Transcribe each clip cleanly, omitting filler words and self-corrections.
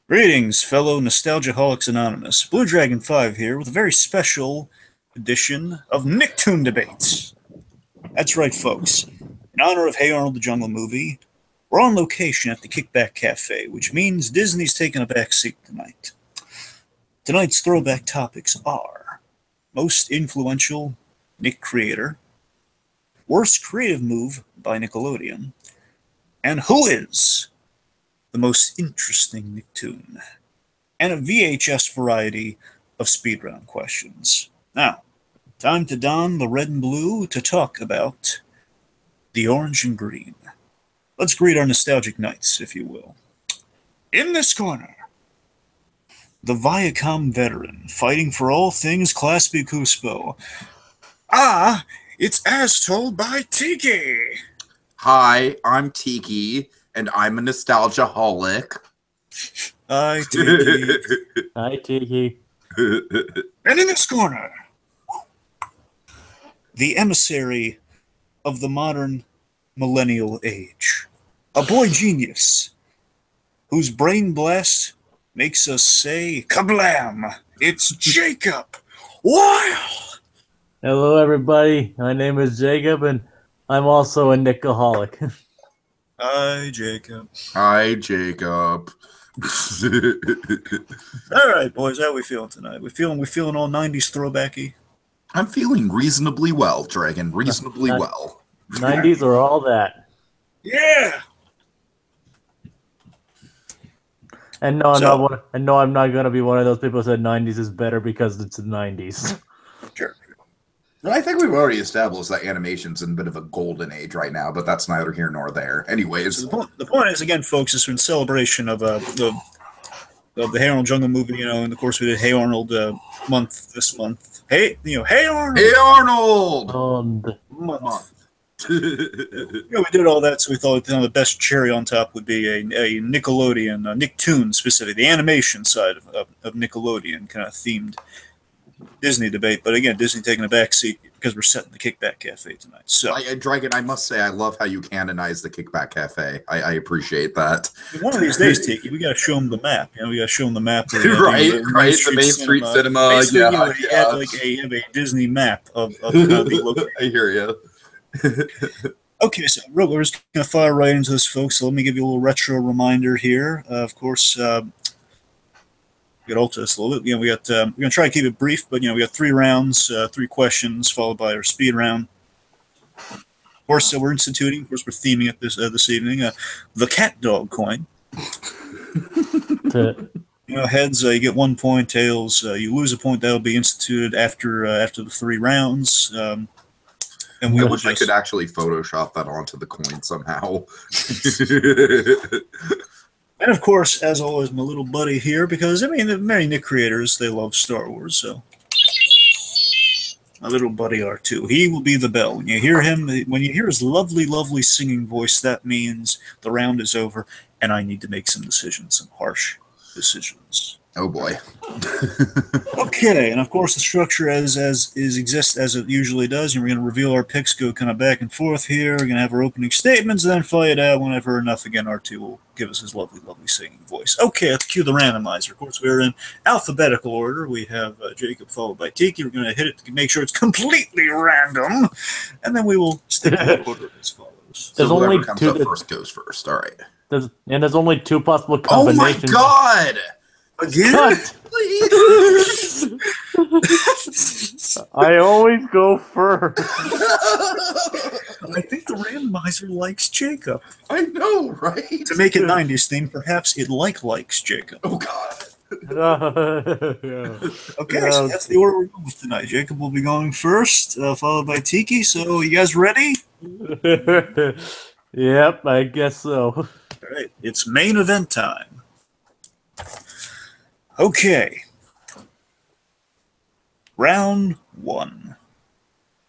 Greetings, fellow Nostalgiaholics Anonymous. BlueDragonFive here with a very special edition of NickToon Debates. That's right, folks. In honor of Hey Arnold the Jungle Movie, we're on location at the Kickback Cafe, which means Disney's taking a back seat tonight. Tonight's throwback topics are most influential Nick creator, worst creative move by Nickelodeon, and who is the most interesting Nicktoon, and a VHS variety of speedrun questions. Now, time to don the red and blue to talk about the orange and green. Let's greet our nostalgic knights, if you will. In this corner, the Viacom veteran fighting for all things Class B Cuspo. It's as told by Tiki. Hi, I'm Tiki, and I'm a nostalgiaholic. Hi, Tiki. Hi, Tiki. And in this corner, the emissary of the modern millennial age, a boy genius whose brain blast makes us say kablam. It's Jacob Wile. Hello, everybody. My name is Jacob, and I'm also a Nickaholic. Hi, Jacob. Hi, Jacob. All right, boys, how we feeling tonight? We feeling all '90s throwbacky. I'm feeling reasonably well, Dragon. Reasonably well. 90s are all that. Yeah. And no, I'm not going to be one of those people who said 90s is better because it's the 90s. Sure. Well, I think we've already established that animation's in a bit of a golden age right now, but that's neither here nor there. Anyways, So the point is, again, folks, is in celebration of the Hey Arnold Jungle Movie, and of course we did Hey Arnold month this month. Hey Arnold. Hey Arnold. Month. We did all that, so we thought the best cherry on top would be a Nickelodeon, Nicktoons specific, the animation side of Nickelodeon, kind of themed Disney debate. But again, Disney taking a back seat because we're setting the Kickback Cafe tonight. So, Dragon, I must say, I love how you canonize the Kickback Cafe. I appreciate that. One of these days, Tiki, we got to show them the map. We got to show them the map. Of, right, the Main Street Cinema. Have a Disney map of the location. I hear you. Okay, so we're just going to fire right into this, folks. So let me give you a little retro reminder here. Of course, we got alter this a little bit. We're going to try to keep it brief, but we got 3 rounds, 3 questions, followed by our speed round. Of course, we're instituting. Of course, we're theming it this evening. The cat dog coin. Heads, you get 1 point. Tails, you lose a point. That'll be instituted after the 3 rounds. And I wish I could actually Photoshop that onto the coin somehow. And of course, as always, my little buddy here, because the many Nick creators, they love Star Wars, so my little buddy R2, he will be the bell. When you hear him, when you hear his lovely, lovely singing voice, that means the round is over, and I need to make some decisions, some harsh decisions. Oh boy. Okay, and of course the structure exists as it usually does. And we're going to reveal our picks, go kind of back and forth here. We're going to have our opening statements, and then fight it out whenever enough. Again, R2 will give us his lovely, lovely singing voice. Okay, let's cue the randomizer. Of course, we're in alphabetical order. We have Jacob followed by Tiki. We're going to hit it to make sure it's completely random, and then we will stick to the order as follows. So whoever comes up first goes first. All right. There's only 2 possible combinations. Oh my god! Again? Please. I always go first. I think the randomizer likes Jacob. I know, right? To make it 90s theme, perhaps it likes Jacob. Oh god. Okay, so that's the order we're going with tonight. Jacob will be going first, followed by Tiki. So, you guys ready? Yep, I guess so. All right, it's main event time. Okay. Round 1.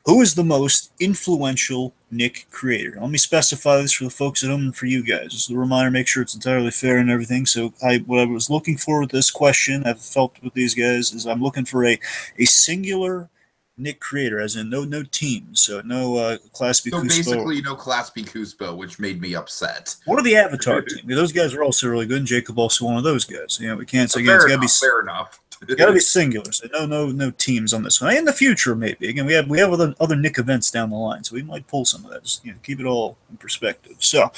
Who is the most influential Nick creator? Let me specify this for the folks at home and for you guys. Just a reminder, make sure it's entirely fair and everything. So what I was looking for with this question, I've felt with these guys, is I'm looking for a singular Nick creator, as in no teams, so no Class B. So Cuspo. basically, no Class B Cuspo, which made me upset. What are the Avatar team? Those guys are also really good, and Jacob also one of those guys. You know, we can't say, again, it's got to be fair enough. got to be singular. So no teams on this one. In the future, maybe. Again, we have other Nick events down the line, so we might pull some of that. Just, you know, keep it all in perspective. So,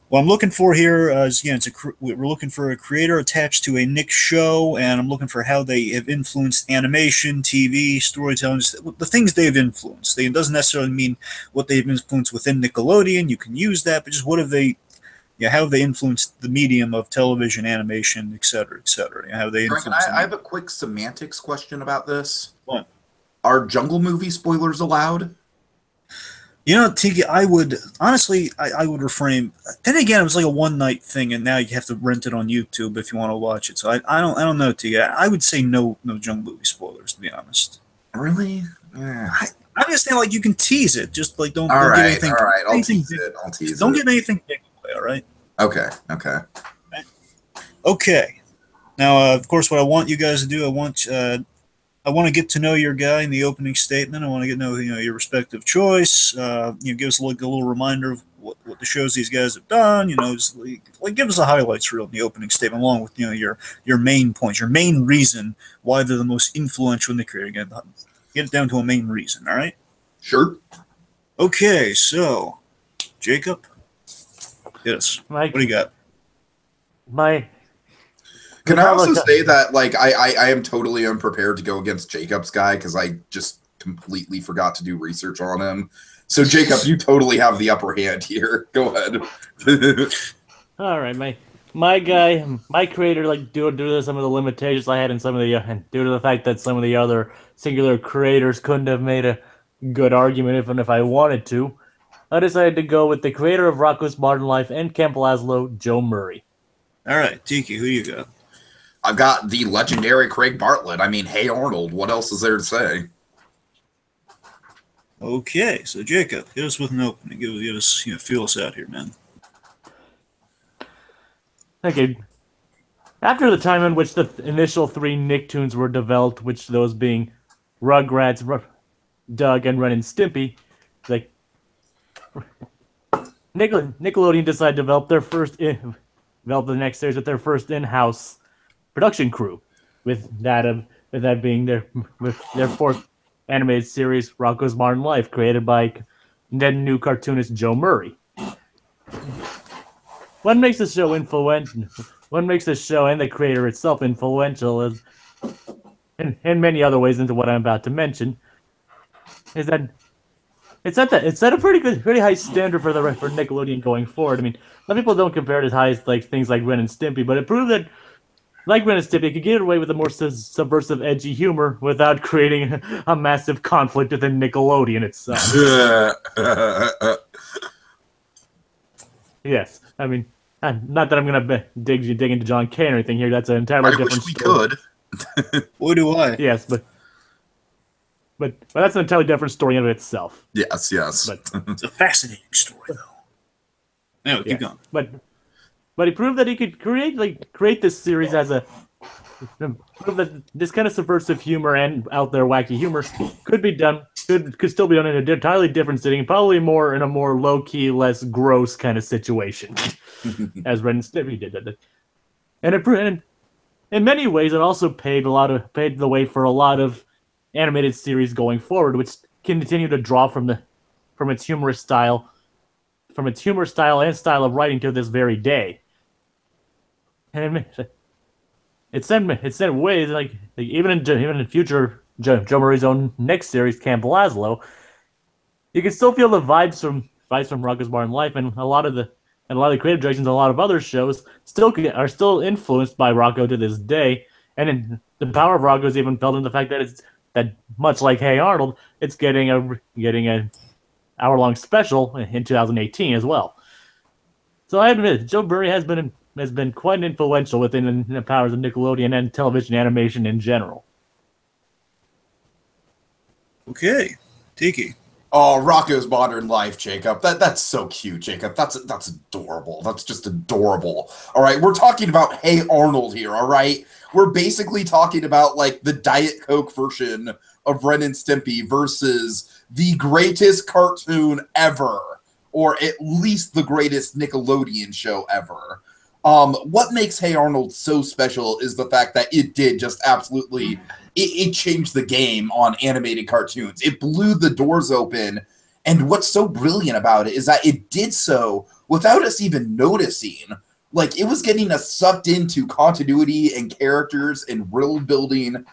what I'm looking for here is, again, we're looking for a creator attached to a Nick show, and I'm looking for how they have influenced animation, TV, storytelling, the things they've influenced. It doesn't necessarily mean what they've influenced within Nickelodeon. You can use that, but just what have they. Yeah, how have they influenced the medium of television, animation, et cetera, et cetera? How they influenced I have a quick semantics question about this. What? Are Jungle movie spoilers allowed? You know, Tiki, I would honestly, I would refrain. Then again, it was like a one night thing, and now you have to rent it on YouTube if you want to watch it. So I don't know, Tiki. I would say no Jungle movie spoilers, to be honest. Really? Yeah. I'm just saying, like, you can tease it, just like don't All get right, anything. all right. I'll anything tease it. I'll tease don't it. get anything big away. All right. Okay. Okay. Okay. Now, of course, what I want you guys to do, I want to get to know your guy in the opening statement. I want to get to know your respective choice. Give us a little reminder of what the shows these guys have done. Just like give us the highlights reel in the opening statement, along with your main points, your main reason why they're the most influential in the career. Get it down to a main reason. All right. Sure. Okay. So, Jacob. Yes. Mike, What do you got? Can I also say that, like, I am totally unprepared to go against Jacob's guy because I just completely forgot to do research on him. So, Jacob, you totally have the upper hand here. Go ahead. All right, my guy, my creator, like due to some of the limitations I had in some of the, and due to the fact that some of the other singular creators couldn't have made a good argument even if I wanted to, I decided to go with the creator of Rocko's Modern Life and Camp Lazlo, Joe Murray. All right, Tiki, who you got? I've got the legendary Craig Bartlett. I mean, hey, Arnold, what else is there to say? Okay, so Jacob, hit us with an opening. Give us, feel us out here, man. Okay. After the time in which the initial 3 Nicktoons were developed, which those being Rugrats, Doug, and Ren and Stimpy, like Nickelodeon decided to develop develop the next series with their first in-house production crew, with that being their fourth animated series, Rocko's Modern Life, created by then new cartoonist Joe Murray. What makes the show and the creator itself influential is, in many other ways into what I'm about to mention, is that it's set a pretty high standard for Nickelodeon going forward. I mean, a lot of people don't compare it as high as like things like Ren and Stimpy, but it proved that like Ren and Stimpy, it could get away with a more subversive, edgy humor without creating a massive conflict within Nickelodeon itself. Yes, I mean, not that I'm gonna dig into John Kane or anything here. That's an entirely different story. Could. Boy, do I. Yes, but that's an entirely different story in of itself. Yes. But It's a fascinating story, though. Anyway, keep going. But he proved that he could create this series as prove that this kind of subversive humor and out there wacky humor could still be done in a entirely different setting, probably in a more low key, less gross kind of situation, as Ren and Stimpy did. And in many ways, it also paved the way for a lot of animated series going forward, which continue to draw from its humorous style, and style of writing to this very day. And it's in ways like even in future Joe Murray's own next series, Camp Lazlo, you can still feel the vibes from Rocko's Modern Life, and a lot of the creative directions, a lot of other shows are still influenced by Rocko to this day. And the power of Rocko is even felt in the fact that much like Hey Arnold, it's getting a hour-long special in 2018 as well. So I admit, Joe Murray has been quite influential within the powers of Nickelodeon and television animation in general. Okay, Tiki. Oh, Rocko's Modern Life, Jacob. That's so cute, Jacob. That's adorable. That's just adorable. All right, we're talking about Hey Arnold here, all right? We're basically talking about, like, the Diet Coke version of Ren and Stimpy versus the greatest cartoon ever, or at least the greatest Nickelodeon show ever. What makes Hey Arnold so special is the fact that it did just absolutely, it changed the game on animated cartoons. It blew the doors open, and what's so brilliant about it is that it did so without us even noticing. Like, it was getting us sucked into continuity and characters and world building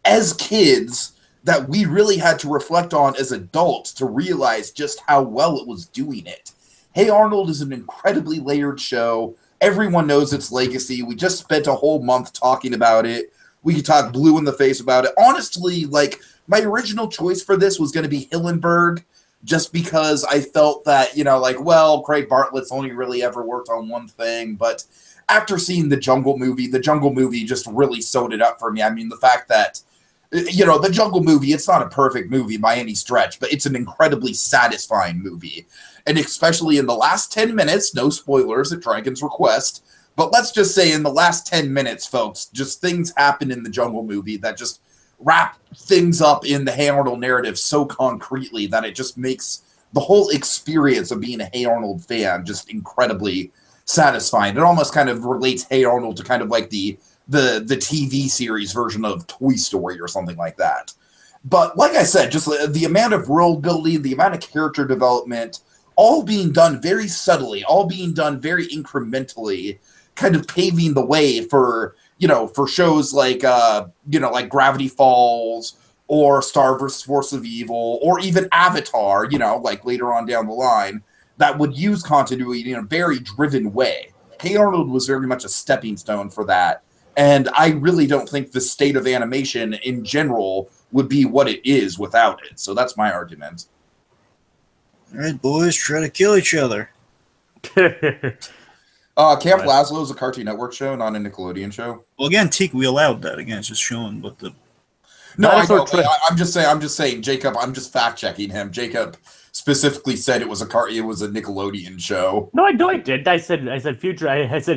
as kids that we really had to reflect on as adults to realize just how well it was doing it. Hey Arnold is an incredibly layered show. Everyone knows its legacy. We just spent a whole month talking about it. We could talk blue in the face about it. Honestly, like, my original choice for this was going to be Hillenburg, just because I felt that, you know, like, well, Craig Bartlett's only really ever worked on one thing. But after seeing the Jungle Movie just really sewed it up for me. I mean, the fact that, you know, the Jungle Movie, it's not a perfect movie by any stretch, but it's an incredibly satisfying movie. And especially in the last 10 minutes, no spoilers at Dragon's request, but let's just say in the last 10 minutes, folks, just things happen in the Jungle Movie that just wrap things up in the Hey Arnold narrative so concretely that it just makes the whole experience of being a Hey Arnold fan just incredibly satisfying. It almost kind of relates Hey Arnold to kind of like the TV series version of Toy Story or something like that. But like I said, just the amount of world building, the amount of character development, all being done very subtly, all being done very incrementally, kind of paving the way for, you know, for shows like, you know, like Gravity Falls or Star vs. Force of Evil or even Avatar, you know, like later on down the line, that would use continuity in a very driven way. Hey Arnold was very much a stepping stone for that. And I really don't think the state of animation in general would be what it is without it. So that's my argument. All right, boys, try to kill each other. Camp Lazlo is a Cartoon Network show, not a Nickelodeon show. Well, again, Tiki, we allowed that. Again, it's just showing what the... No, I know. I'm just saying, Jacob, I'm just fact-checking him. Jacob specifically said it was a Nickelodeon show. No, I did. I said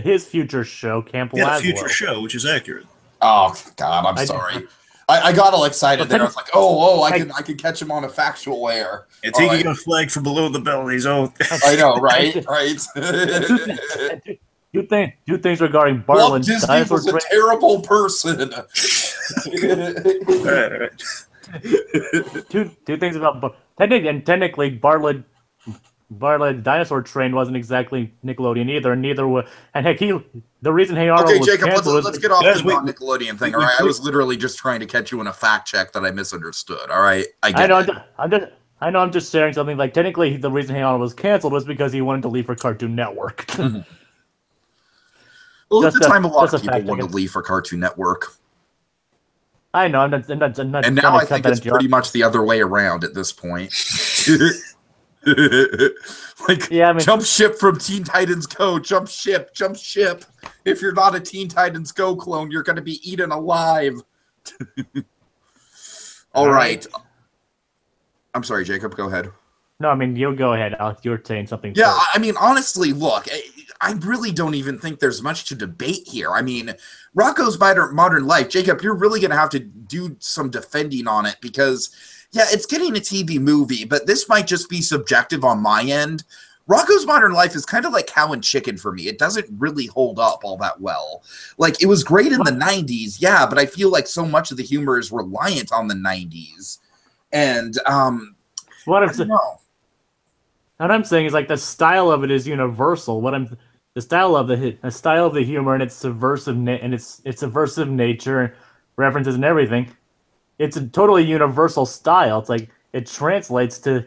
his future show, Camp Lazlo. Yeah, future show, which is accurate. Oh God, I'm sorry. I got all excited there. I was like, I can catch him on a factual air. Yeah, Tiki got flagged for below the belt. He's all... I know, right? Right. Two things regarding Bartlet. Walt Disney was a terrible person. Two things about technically Bartlet Dinosaur Train wasn't exactly Nickelodeon either, and neither was, and heck, the reason Hey Arnold was Jacob, canceled let's get off the non-Nickelodeon thing. All right, I was literally just trying to catch you in a fact check that I misunderstood. All right, I know. I'm just sharing something. Like, technically, the reason Hey Arnold was canceled was because he wanted to leave for Cartoon Network. Well, at the time, a lot of people wanted to leave for Cartoon Network. I know. I'm not. And now I think it's pretty much the other way around at this point. Like, yeah, I mean, jump ship from Teen Titans Go. Jump ship. If you're not a Teen Titans Go clone, you're going to be eaten alive. All right. I'm sorry, Jacob. Go ahead. No, I mean, you go ahead, Alex. You were saying something. Yeah, first. I mean, honestly, look, I really don't even think there's much to debate here. I mean, Rocko's Modern Life, Jacob, you're really going to have to do some defending on it because, yeah, it's getting a TV movie, but this might just be subjective on my end. Rocko's Modern Life is kind of like Cow and Chicken for me. It doesn't really hold up all that well. Like, it was great in the 90s, yeah, but I feel like so much of the humor is reliant on the 90s. And, what I'm saying is, like, the style of it is universal. The style of the humor and its subversive nature, references and everything. It's a totally universal style. It's like it translates to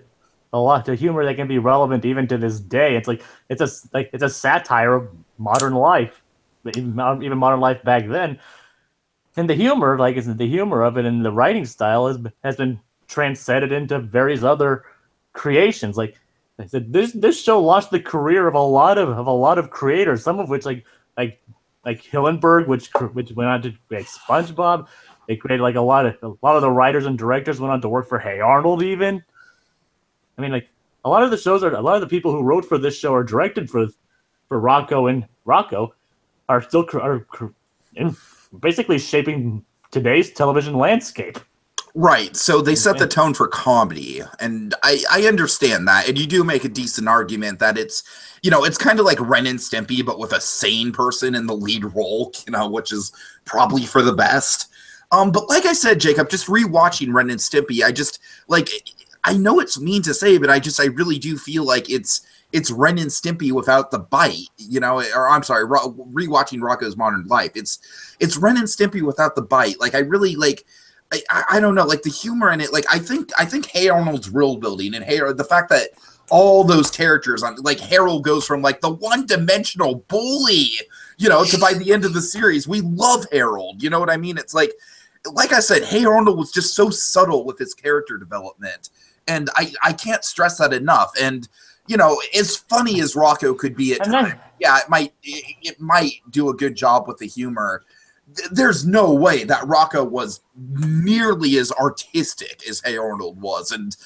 a lot of humor that can be relevant even to this day. It's like it's a satire of modern life, even modern life back then. And the humor, the humor of it and the writing style has been transcended into various other creations. Like I said, this show launched the career of a lot of creators. Some of which like Hillenburg, which went on to create SpongeBob. They created like a lot of the writers and directors went on to work for Hey Arnold. Even, I mean, like a lot of the people who wrote for this show or directed for Rocko and Rocko are still basically shaping today's television landscape. Right. So they set the tone for comedy, and I understand that. And you do make a decent argument that it's, it's kind of like Ren and Stimpy, but with a sane person in the lead role, which is probably for the best. But like I said, Jacob, just rewatching Ren and Stimpy, I just like, I know it's mean to say, but I really do feel like it's Ren and Stimpy without the bite, or I'm sorry, rewatching Rocko's Modern Life. It's Ren and Stimpy without the bite. Like I really like, I don't know, like the humor in it. Like I think Hey Arnold's world building and the fact that all those characters on like Harold goes from like the one-dimensional bully, to by the end of the series, we love Harold. You know what I mean? It's like I said, Hey Arnold was just so subtle with his character development. And I can't stress that enough. And, as funny as Rocko could be at times, yeah, it might do a good job with the humor. There's no way that Rocko was nearly as artistic as Hey Arnold was. And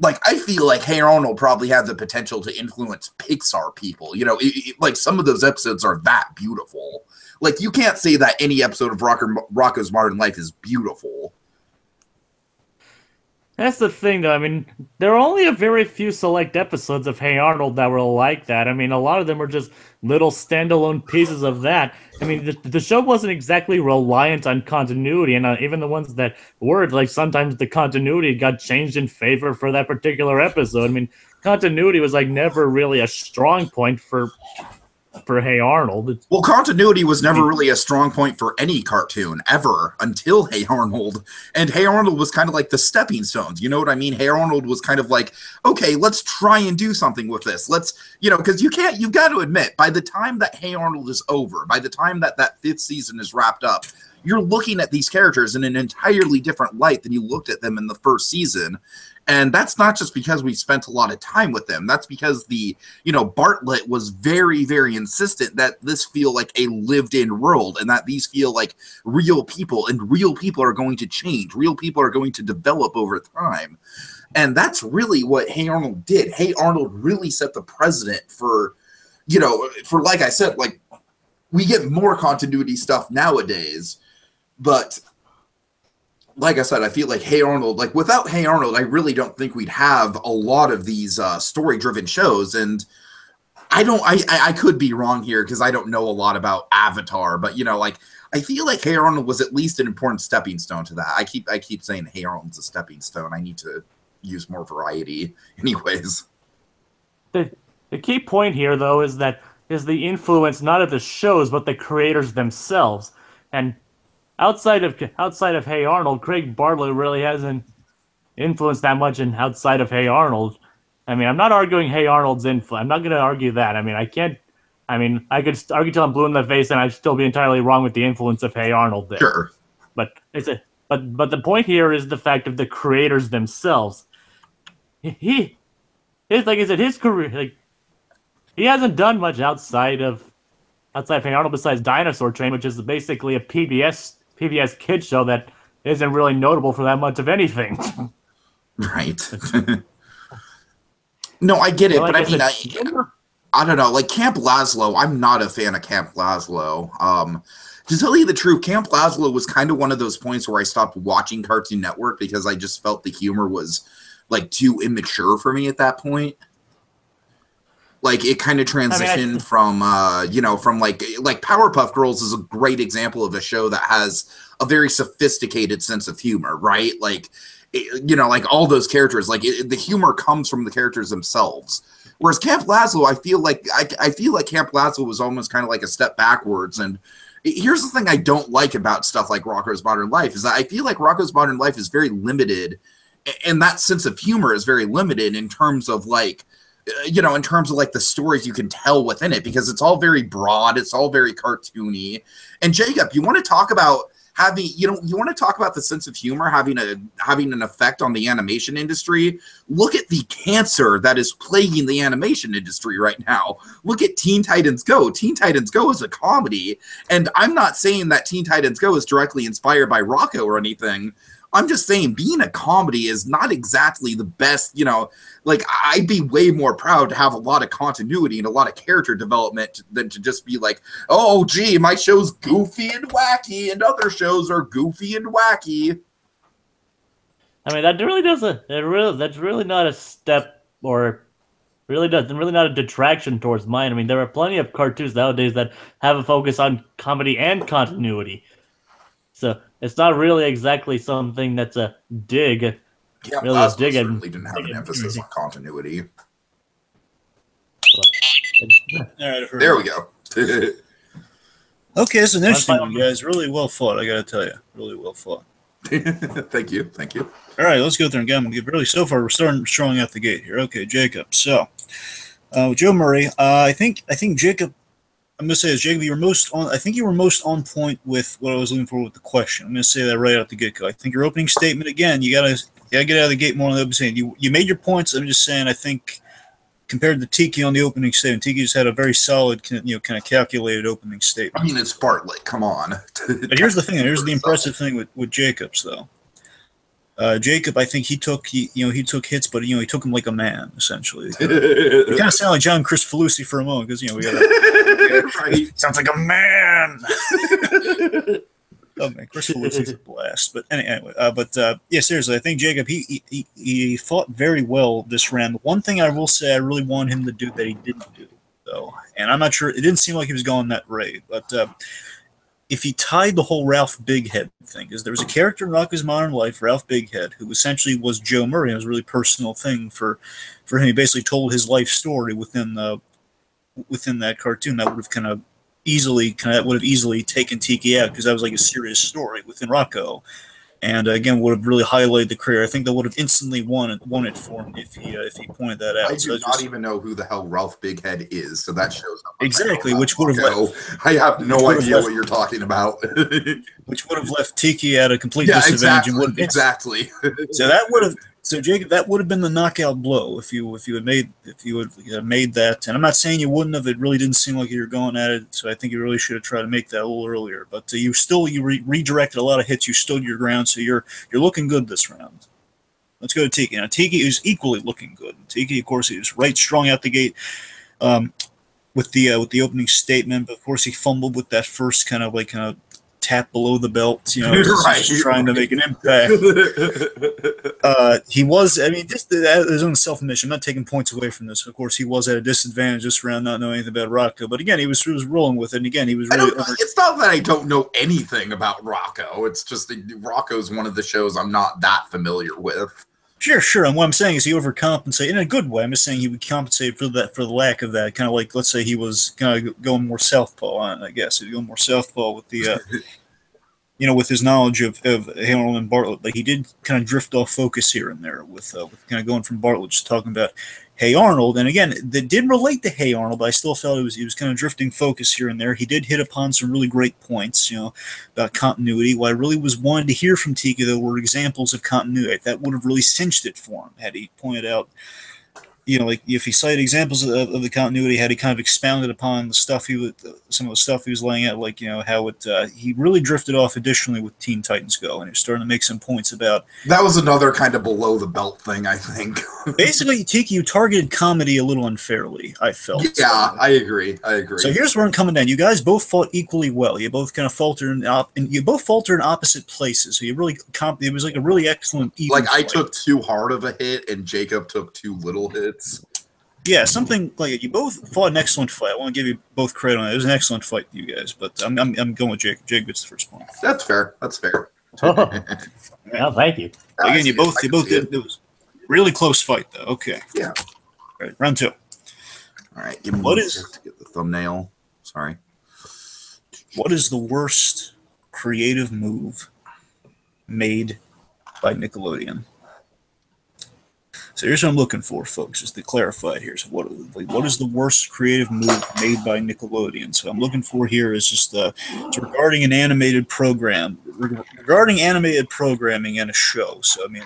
like, I feel like Hey Arnold probably had the potential to influence Pixar people. Like some of those episodes are that beautiful. Like you can't say that any episode of Rocko's Modern Life is beautiful. That's the thing, though. I mean, there are only a very few select episodes of Hey Arnold that were like that. I mean, a lot of them were just little standalone pieces of that. I mean, the show wasn't exactly reliant on continuity, and even the ones that were, like, sometimes the continuity got changed in favor for that particular episode. I mean, continuity was, like, never really a strong point for Hey Arnold. Well, continuity was never really a strong point for any cartoon ever until Hey Arnold. And Hey Arnold was kind of like the stepping stones. You know what I mean? Hey Arnold was kind of like, okay, let's try and do something with this. Let's, because you've got to admit, by the time that Hey Arnold is over, by the time that fifth season is wrapped up, you're looking at these characters in an entirely different light than you looked at them in the first season. And that's not just because we spent a lot of time with them. That's because Bartlett was very, very insistent that this feel like a lived-in world and that these feel like real people, and real people are going to change. Real people are going to develop over time. And that's really what Hey Arnold did. Hey Arnold really set the precedent for, like I said, like we get more continuity stuff nowadays, but like I said, I feel like Hey Arnold, like without Hey Arnold, I really don't think we'd have a lot of these story-driven shows. And I could be wrong here because I don't know a lot about Avatar, but I feel like Hey Arnold was at least an important stepping stone to that. I keep saying Hey Arnold's a stepping stone. I need to use more variety, anyways. The key point here, though, is the influence not of the shows but the creators themselves. And outside of Hey Arnold, Craig Bartlett really hasn't influenced that much outside of Hey Arnold. I mean, I'm not arguing Hey Arnold's influence. I'm not going to argue that. I mean, I can't. I mean, I could argue till I'm blue in the face, and I'd still be entirely wrong with the influence of Hey Arnold there. Sure. But but the point here is the fact of the creators themselves. Like I said, his career, he hasn't done much outside of Hey Arnold besides Dinosaur Train, which is basically a PBS kid show that isn't really notable for that much of anything. Right. No, I get it, but I mean, I don't know. Like Camp Lazlo, I'm not a fan of Camp Lazlo. To tell you the truth, Camp Lazlo was kind of one of those points where I stopped watching Cartoon Network because I just felt the humor was like too immature for me at that point. Like it kind of transitioned from like Powerpuff Girls is a great example of a show that has a very sophisticated sense of humor, right? Like, like all those characters, like the humor comes from the characters themselves. Whereas Camp Lazlo, I feel like Camp Lazlo was almost kind of like a step backwards. And here's the thing I don't like about stuff like Rocko's Modern Life is that I feel like Rocko's Modern Life is very limited, and that sense of humor is very limited in terms of like, in terms of like the stories you can tell within it, because it's all very broad, it's all very cartoony. And Jacob, you want to talk about having, you want to talk about the sense of humor having an effect on the animation industry? Look at the cancer that is plaguing the animation industry right now. Look at Teen Titans Go. Teen Titans Go is a comedy, and I'm not saying that Teen Titans Go is directly inspired by Rocko or anything. I'm just saying being a comedy is not exactly the best, like I'd be way more proud to have a lot of continuity and a lot of character development than to just be like, oh, gee, my show's goofy and wacky and other shows are goofy and wacky. I mean, that really doesn't. That's really not a step, or really not a detraction towards mine. I mean, there are plenty of cartoons nowadays that have a focus on comedy and continuity. So it's not really exactly something that's a dig. Yeah, Really a Plasma dig certainly didn't have an emphasis on continuity. All right, There we go. Okay, it's an interesting one, guys. Really well fought, I gotta tell you. Really well fought. Thank you. All right, let's go through again. Really, so far we're starting strong out the gate here. Okay, Jacob. So, Joe Murray. I think Jacob. I'm gonna say this, Jacob. You were most on. I think you were most on point with what I was looking for with the question. I'm gonna say that right out the get go. I think your opening statement again. You gotta get out of the gate more on the opening statement. You made your points. I'm just saying. I think compared to Tiki on the opening statement, Tiki just had a very solid, kind of calculated opening statement. I mean, it's Bartlett. Come on. But here's the thing. Here's the impressive thing with Jacob's though. Jacob, I think he took hits, but he took them like a man, essentially. It kind of sounded like John Chris Falusi for a moment because we got right. Sounds like a man. Oh man, Chris Falusi's a blast. But anyway, yeah, seriously, I think Jacob he fought very well this round. The one thing I will say I really want him to do that he didn't do though, and I'm not sure. It didn't seem like he was going that way, but. If he tied the whole Ralph Bighead thing, because there was a character in Rocko's Modern Life, Ralph Bighead, who essentially was Joe Murray. It was a really personal thing for him. He basically told his life story within that cartoon. That would have kind of easily taken Tiki out because that was like a serious story within Rocko. And again, would have really highlighted the career. I think that would have instantly won it for him if he pointed that out. I do not even know who the hell Ralph Bighead is, so that shows up. Exactly, which would have left. I have no idea what you're talking about. Which would have left Tiki at a complete disadvantage. Exactly. So that would have. So Jacob, that would have been the knockout blow if you had made that. And I'm not saying you wouldn't have. It really didn't seem like you were going at it. So I think you really should have tried to make that a little earlier. But you redirected a lot of hits. You stood your ground. So you're looking good this round. Let's go to Tiki. Now Tiki is equally looking good. Tiki, of course, he was right strong out the gate with the opening statement. But of course, he fumbled with that first kind of tap below the belt, just trying to make an impact. He was, I mean, just his own self-admission. I'm not taking points away from this. Of course, he was at a disadvantage this round, not knowing anything about Rocko. But again, he was rolling with it. And again, he was really. It's not that I don't know anything about Rocko. It's just that Rocko's one of the shows I'm not that familiar with. Sure. And what I'm saying is he overcompensated in a good way. I'm just saying he would compensate for the lack of that. Kind of like, let's say he was kind of going more southpaw on it, I guess. He'd go more southpaw with the, with his knowledge of Harold and Bartlett. Like he did kind of drift off focus here and there with kind of going from Bartlett just talking about Hey Arnold. And again, that did relate to Hey Arnold, but I still felt he was kind of drifting focus here and there. He did hit upon some really great points, about continuity. What I really was wanting to hear from Tiki, though, were examples of continuity. That would have really cinched it for him had he pointed out, like if he cited examples of the continuity, had he kind of expounded upon some of the stuff he was laying out, like how he really drifted off additionally with Teen Titans Go, and he was starting to make some points about. That was another kind of below the belt thing, I think. Basically, Tiki, you targeted comedy a little unfairly, I felt. Yeah, I agree. So here's where I'm coming down. You guys both fought equally well. You both kind of faltered in opposite places. So you really it was like a really excellent. Like I took too hard of a hit, and Jacob took too little hits. Yeah, something like you both fought an excellent fight. I want to give you both credit on that. It was an excellent fight, you guys. But I'm going with Jacob. Jacob gets the first point. That's fair. Well, thank you. Again, you both did. It was a really close fight, though. Okay. Yeah. All right, round two. All right. Give me to get the thumbnail. Sorry. What is the worst creative move made by Nickelodeon? So here's what I'm looking for, folks, just to clarify here. So what is the worst creative move made by Nickelodeon? So I'm looking for here is just it's regarding an animated program, regarding animated programming and a show. So I mean,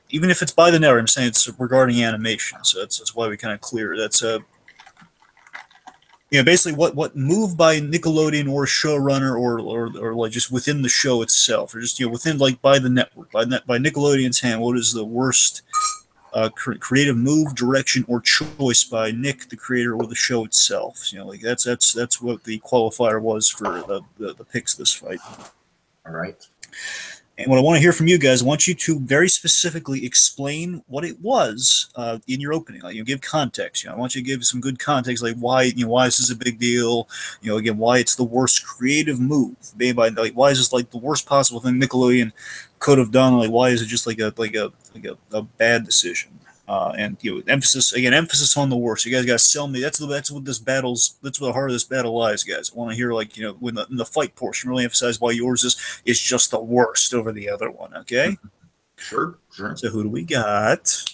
even if it's by the network, I'm saying it's regarding animation. So that's why we kind of clear. That's basically what move by Nickelodeon or showrunner or like just within the show itself, or just within like by the network, by Nickelodeon's hand. What is the worst creative move, direction, or choice by Nick, the creator, or the show itself? Like that's what the qualifier was for the picks this fight. All right. And what I want to hear from you guys, I want you to very specifically explain what it was in your opening. Like, give context. I want you to give some good context, like why why this is a big deal. Again, why it's the worst creative move made by, like, why is this like the worst possible thing Nickelodeon could have done? Like, why is it just like a bad decision? And emphasis on the worst. You guys got to sell me. That's what the heart of this battle lies, guys. I want to hear, like, when in the fight portion, really emphasize why yours is just the worst over the other one. Okay. Sure. So who do we got?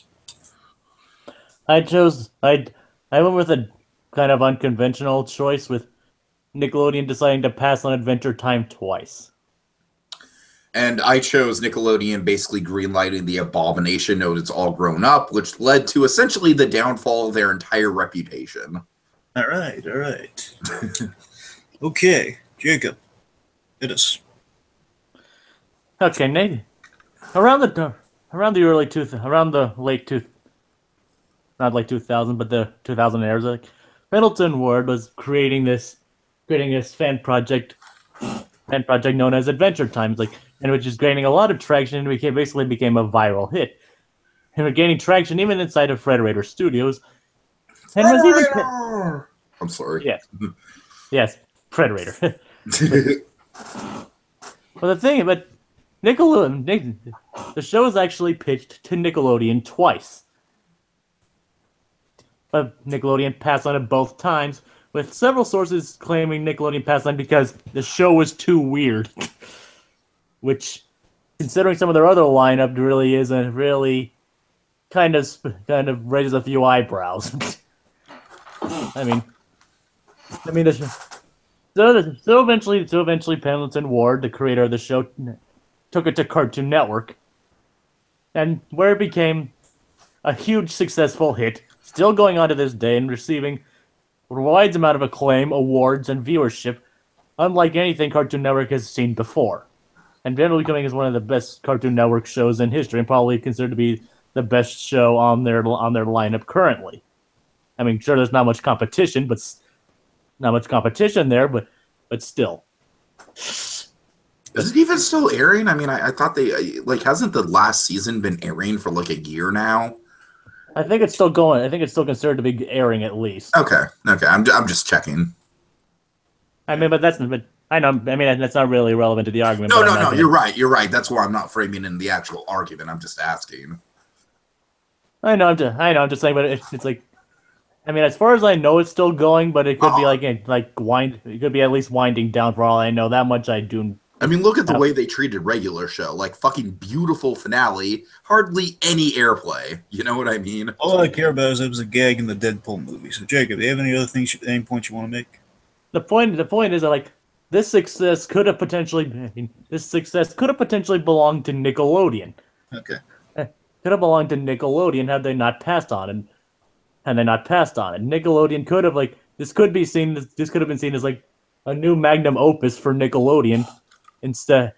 I went with a kind of unconventional choice, with Nickelodeon deciding to pass on Adventure Time twice. And I chose Nickelodeon basically greenlighting the abomination known as All Grown Up, which led to essentially the downfall of their entire reputation. All right. Okay, Jacob, hit us. Okay, Nate. Around the not late 2000, but the 2000 era, like, Pendleton Ward was creating this fan project known as Adventure Time, and which is gaining a lot of traction, and basically became a viral hit. And we're gaining traction even inside of Frederator Studios. And was even I'm sorry. Yes, Frederator. But Nickelodeon, the show is actually pitched to Nickelodeon twice. But Nickelodeon passed on it both times, with several sources claiming Nickelodeon passed on because the show was too weird. Which, considering some of their other lineup, really kind of raises a few eyebrows. So eventually Pendleton Ward, the creator of the show, took it to Cartoon Network, and where it became a huge successful hit, still going on to this day and receiving a wide amount of acclaim, awards, and viewership, unlike anything Cartoon Network has seen before. And generally becoming as one of the best Cartoon Network shows in history, and probably considered to be the best show on their lineup currently. I mean, sure, there's not much competition, but still. Is it even still airing? I mean, I thought they hasn't the last season been airing for like a year now? I think it's still going. I think it's still considered to be airing at least. Okay. I'm just checking. I mean, that's not really relevant to the argument. No. You're right. That's why I'm not framing in the actual argument. I'm just asking. I know. I'm just saying, but it's like, I mean, as far as I know, it's still going, but it could be it could be at least winding down for all I know. That much I do. I mean, look at the way they treated regular show. Like, fucking beautiful finale, hardly any airplay. You know what I mean? All I care about is it was a gag in the Deadpool movie. So, Jacob, do you have any other things, any points you want to make? The point is that, like, this success could have potentially belonged to Nickelodeon. Okay. Could have belonged to Nickelodeon had they not passed on it. Nickelodeon could have, like, this could have been seen as like a new magnum opus for Nickelodeon instead,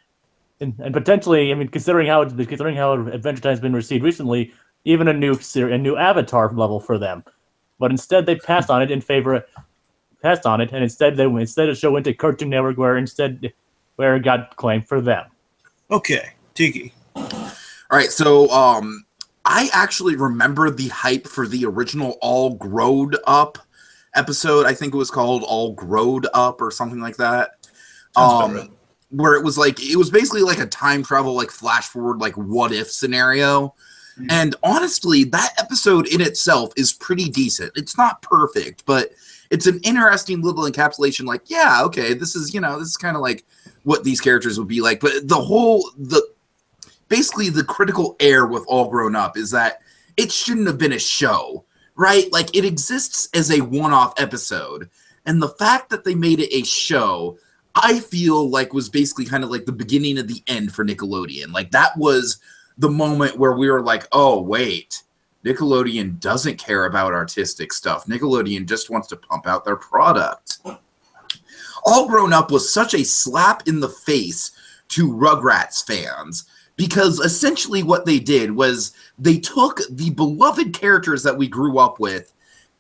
and potentially, I mean, considering how Adventure Time has been received recently, even a new Avatar level for them. But instead, they passed on it, and instead the show went to Cartoon Network, where it got claimed for them. Okay, Tiki. All right, so I actually remember the hype for the original All Growed Up episode. I think it was called All Growed Up or something like that. Where it was basically like a time travel, like flash forward, like what if scenario. Mm-hmm. And honestly, that episode in itself is pretty decent. It's not perfect, but it's an interesting little encapsulation. Like, yeah, okay, this is kind of like what these characters would be like. But basically the critical error with All Grown Up is that it shouldn't have been a show, right? Like, it exists as a one-off episode. And the fact that they made it a show, I feel like was basically kind of like the beginning of the end for Nickelodeon. Like, that was the moment where we were like, oh, wait, Nickelodeon doesn't care about artistic stuff. Nickelodeon just wants to pump out their product. All Grown Up was such a slap in the face to Rugrats fans, because essentially what they did was they took the beloved characters that we grew up with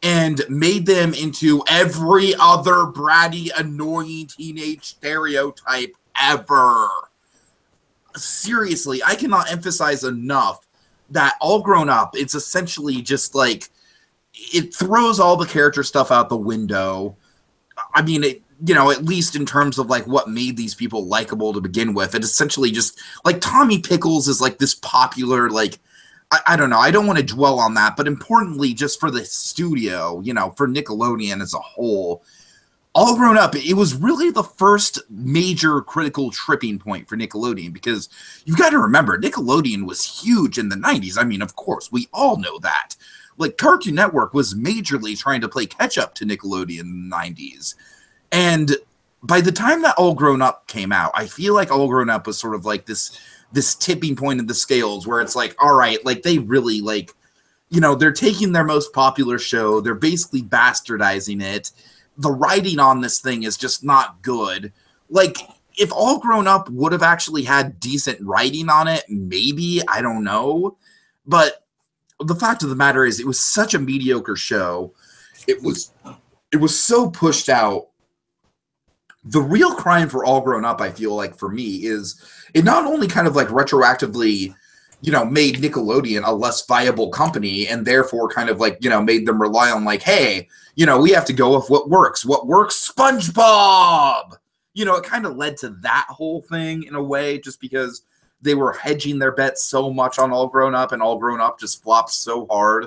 and made them into every other bratty, annoying teenage stereotype ever. seriously, I cannot emphasize enough that All Grown Up, it's essentially just like, it throws all the character stuff out the window. I mean, at least in terms of like what made these people likable to begin with, it essentially just like Tommy Pickles is like this popular, like, I don't know, I don't want to dwell on that, but importantly, just for the studio, for Nickelodeon as a whole, All Grown Up, it was really the first major critical tripping point for Nickelodeon, because you've got to remember, Nickelodeon was huge in the 90s. I mean, of course, we all know that. Like, Cartoon Network was majorly trying to play catch-up to Nickelodeon in the 90s. And by the time that All Grown Up came out, I feel like All Grown Up was sort of like this tipping point in the scales where it's like, all right, like, they really, like, they're taking their most popular show, they're basically bastardizing it. The writing on this thing is just not good. Like, if All Grown Up would have actually had decent writing on it, maybe, I don't know. But the fact of the matter is, it was such a mediocre show. It was so pushed out. The real crime for All Grown Up, I feel like, for me, is it not only kind of like retroactively, made Nickelodeon a less viable company, and therefore kind of like, made them rely on like, hey, we have to go with what works. What works? SpongeBob! It kind of led to that whole thing in a way, just because they were hedging their bets so much on All Grown Up, and All Grown Up just flopped so hard.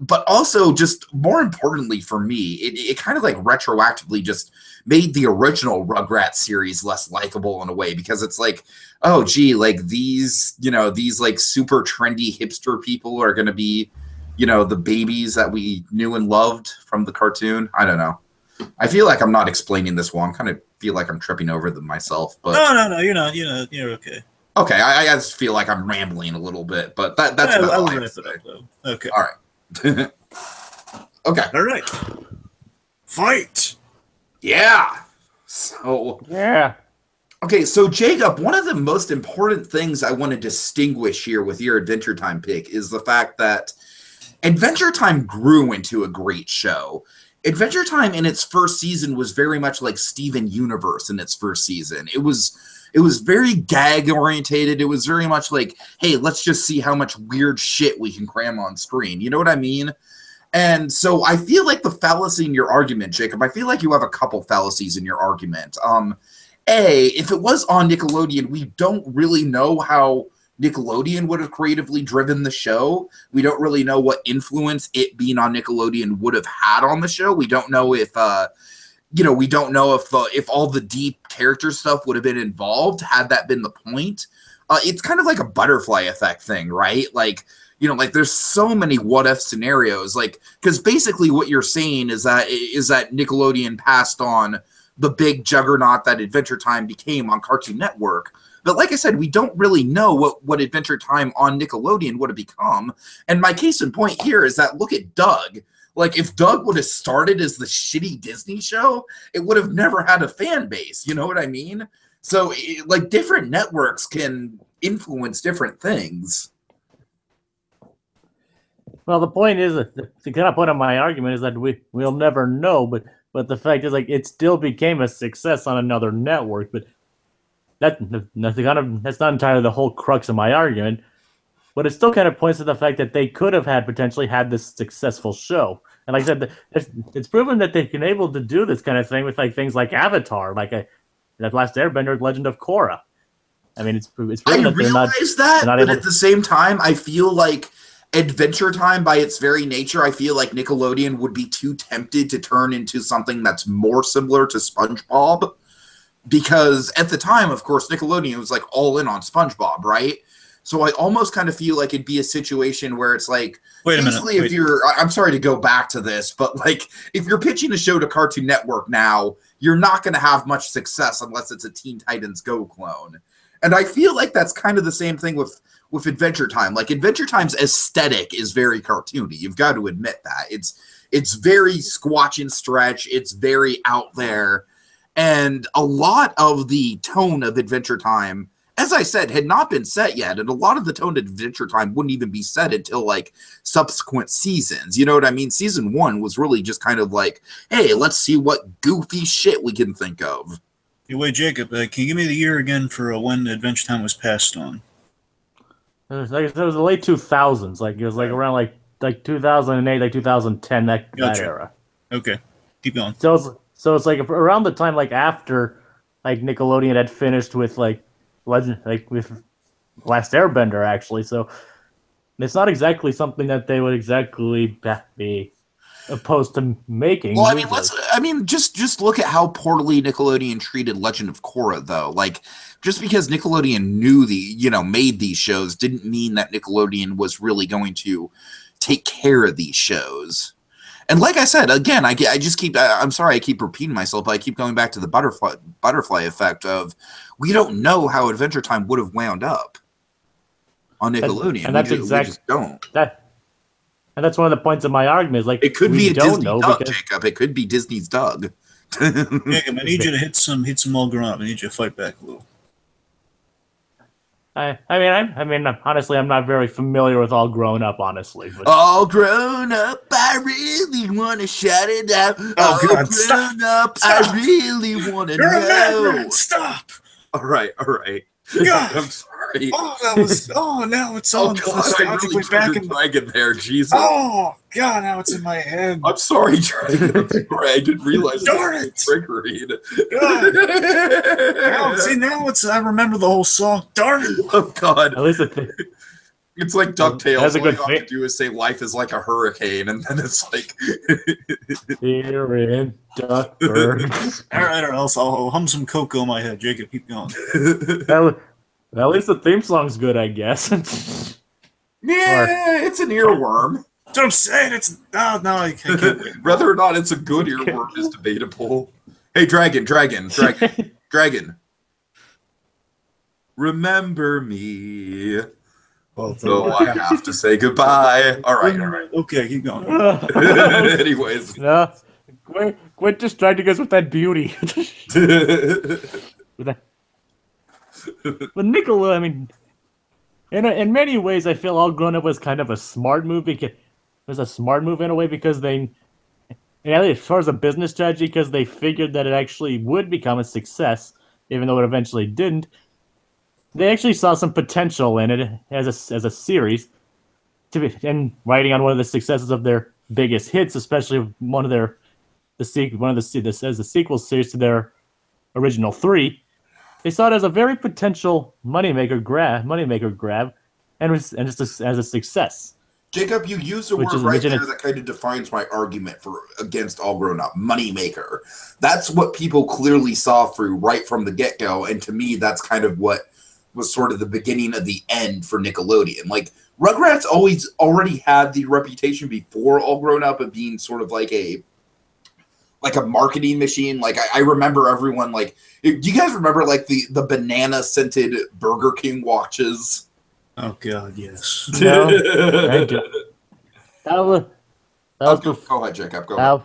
But also, just more importantly for me, it kind of like retroactively just made the original Rugrats series less likable in a way, because it's like, oh, gee, like these like super trendy hipster people are going to be, the babies that we knew and loved from the cartoon. I don't know. I feel like I'm not explaining this well. I kind of feel like I'm tripping over them myself. But no, you're not. You're okay. Okay, I just feel like I'm rambling a little bit, but that's about all I have to say. Okay. All right. Okay. All right. Fight. Yeah. So. Yeah. Okay, so Jacob, one of the most important things I want to distinguish here with your Adventure Time pick is the fact that Adventure Time grew into a great show. Adventure Time in its first season was very much like Steven Universe in its first season. It was very gag orientated. It was very much like, hey, let's just see how much weird shit we can cram on screen. You know what I mean? And so I feel like the fallacy in your argument, Jacob, I feel like you have a couple fallacies in your argument. A, if it was on Nickelodeon, we don't really know how Nickelodeon would have creatively driven the show. We don't really know what influence it being on Nickelodeon would have had on the show. We don't know if we don't know if all the deep character stuff would have been involved had that been the point. It's kind of like a butterfly effect thing, right? Like, like there's so many what if scenarios, like, because basically what you're saying is that Nickelodeon passed on the big juggernaut that Adventure Time became on Cartoon Network. But like I said, we don't really know what Adventure Time on Nickelodeon would have become. And my case in point here is that look at Doug. Like, if Doug would have started as the shitty Disney show, it would have never had a fan base. You know what I mean? So, like, different networks can influence different things. Well, the point is, the kind of point of my argument is that we'll never know, but the fact is, like, it still became a success on another network. But that's not entirely the whole crux of my argument. But it still kind of points to the fact that they could have potentially had this successful show. And like I said, it's proven that they've been able to do this kind of thing with like things like Avatar, like that Last Airbender, Legend of Korra. I mean, it's proven that they're not. But at the same time, I feel like Adventure Time, by its very nature, I feel like Nickelodeon would be too tempted to turn into something that's more similar to SpongeBob. Because at the time, of course, Nickelodeon was like all in on SpongeBob, right? So I almost kind of feel like it'd be a situation where it's like, wait a minute. If I'm sorry to go back to this, but like if you're pitching a show to Cartoon Network now, you're not going to have much success unless it's a Teen Titans Go clone. And I feel like that's kind of the same thing with Adventure Time. Like Adventure Time's aesthetic is very cartoony. You've got to admit that. It's very squatch and stretch. It's very out there. And a lot of the tone of Adventure Time, as I said, had not been set yet. And a lot of the tone of Adventure Time wouldn't even be set until like subsequent seasons. You know what I mean? Season 1 was really just kind of like, hey, let's see what goofy shit we can think of. Hey, wait, Jacob, can you give me the year again for when Adventure Time was passed on? It was like it was the late 2000s. Like it was like around like 2008, like 2010, that Gotcha. era. Okay, keep going. So it's like around the time like after like Nickelodeon had finished with like Legend, like with Last Airbender actually. So it's not exactly something that they would exactly be opposed to making. Well, I mean, usually. just look at how poorly Nickelodeon treated Legend of Korra, though. Like, just because Nickelodeon made these shows didn't mean that Nickelodeon was really going to take care of these shows. And like I said, again, I just keep, I'm sorry I keep repeating myself, but I keep going back to the butterfly effect of, we don't know how Adventure Time would have wound up on Nickelodeon. And we just don't. And that's one of the points of my argument. Is like it could be a Disney Doug, because... Jacob. It could be Disney's Doug. Jacob, I need you to hit some all grown up. I need you to fight back a little. I mean, honestly, I'm not very familiar with All Grown Up, honestly. But... All grown up, I really want to shout it out. Oh, God, grown stop. up, Stop. I really want to You're know. a madman. Stop. All right. God. I'm sorry. Oh, that was. Oh, now it's all nostalgically back in Dragon there, Jesus. Oh God, now it's in my head. I'm sorry, Dragon. I'm sorry. I didn't realize Darn it was triggering. Now it's. I remember the whole song. Darn it! Oh God. At least the thing. It's like DuckTales. All you have to do is say life is like a hurricane, and then it's like here in Duckburg. All right, or else I'll hum some Coco in my head. Jacob, keep going. At least the theme song's good, I guess. Yeah, it's an earworm. That's what I'm saying. It's no, I can't wait. Whether or not it's a good earworm is debatable. Hey, Dragon. Remember me. Well, so I have to say goodbye. All right. Okay, keep going. Anyways. No, quit distracting us with that beauty. But Nickelodeon, I mean, in many ways, I feel All Grown Up was kind of a smart move. It was a smart move in a way because as far as a business strategy, because they figured that it actually would become a success, even though it eventually didn't. They actually saw some potential in it as a series, and writing on one of the successes of their biggest hits, especially the sequel series to their original 3. They saw it as a very potential moneymaker grab, and just as a success. Jacob, you used a word right there that kind of defines my argument against All Grown Up. Moneymaker. That's what people clearly saw through right from the get-go, and to me, that's kind of what was sort of the beginning of the end for Nickelodeon. Like, Rugrats already had the reputation before All Grown Up of being sort of like a marketing machine. Like, I remember everyone, like, do you guys remember, like, the banana-scented Burger King watches? Oh, God, yes. No, thank you. Go ahead, Jacob. Go ahead.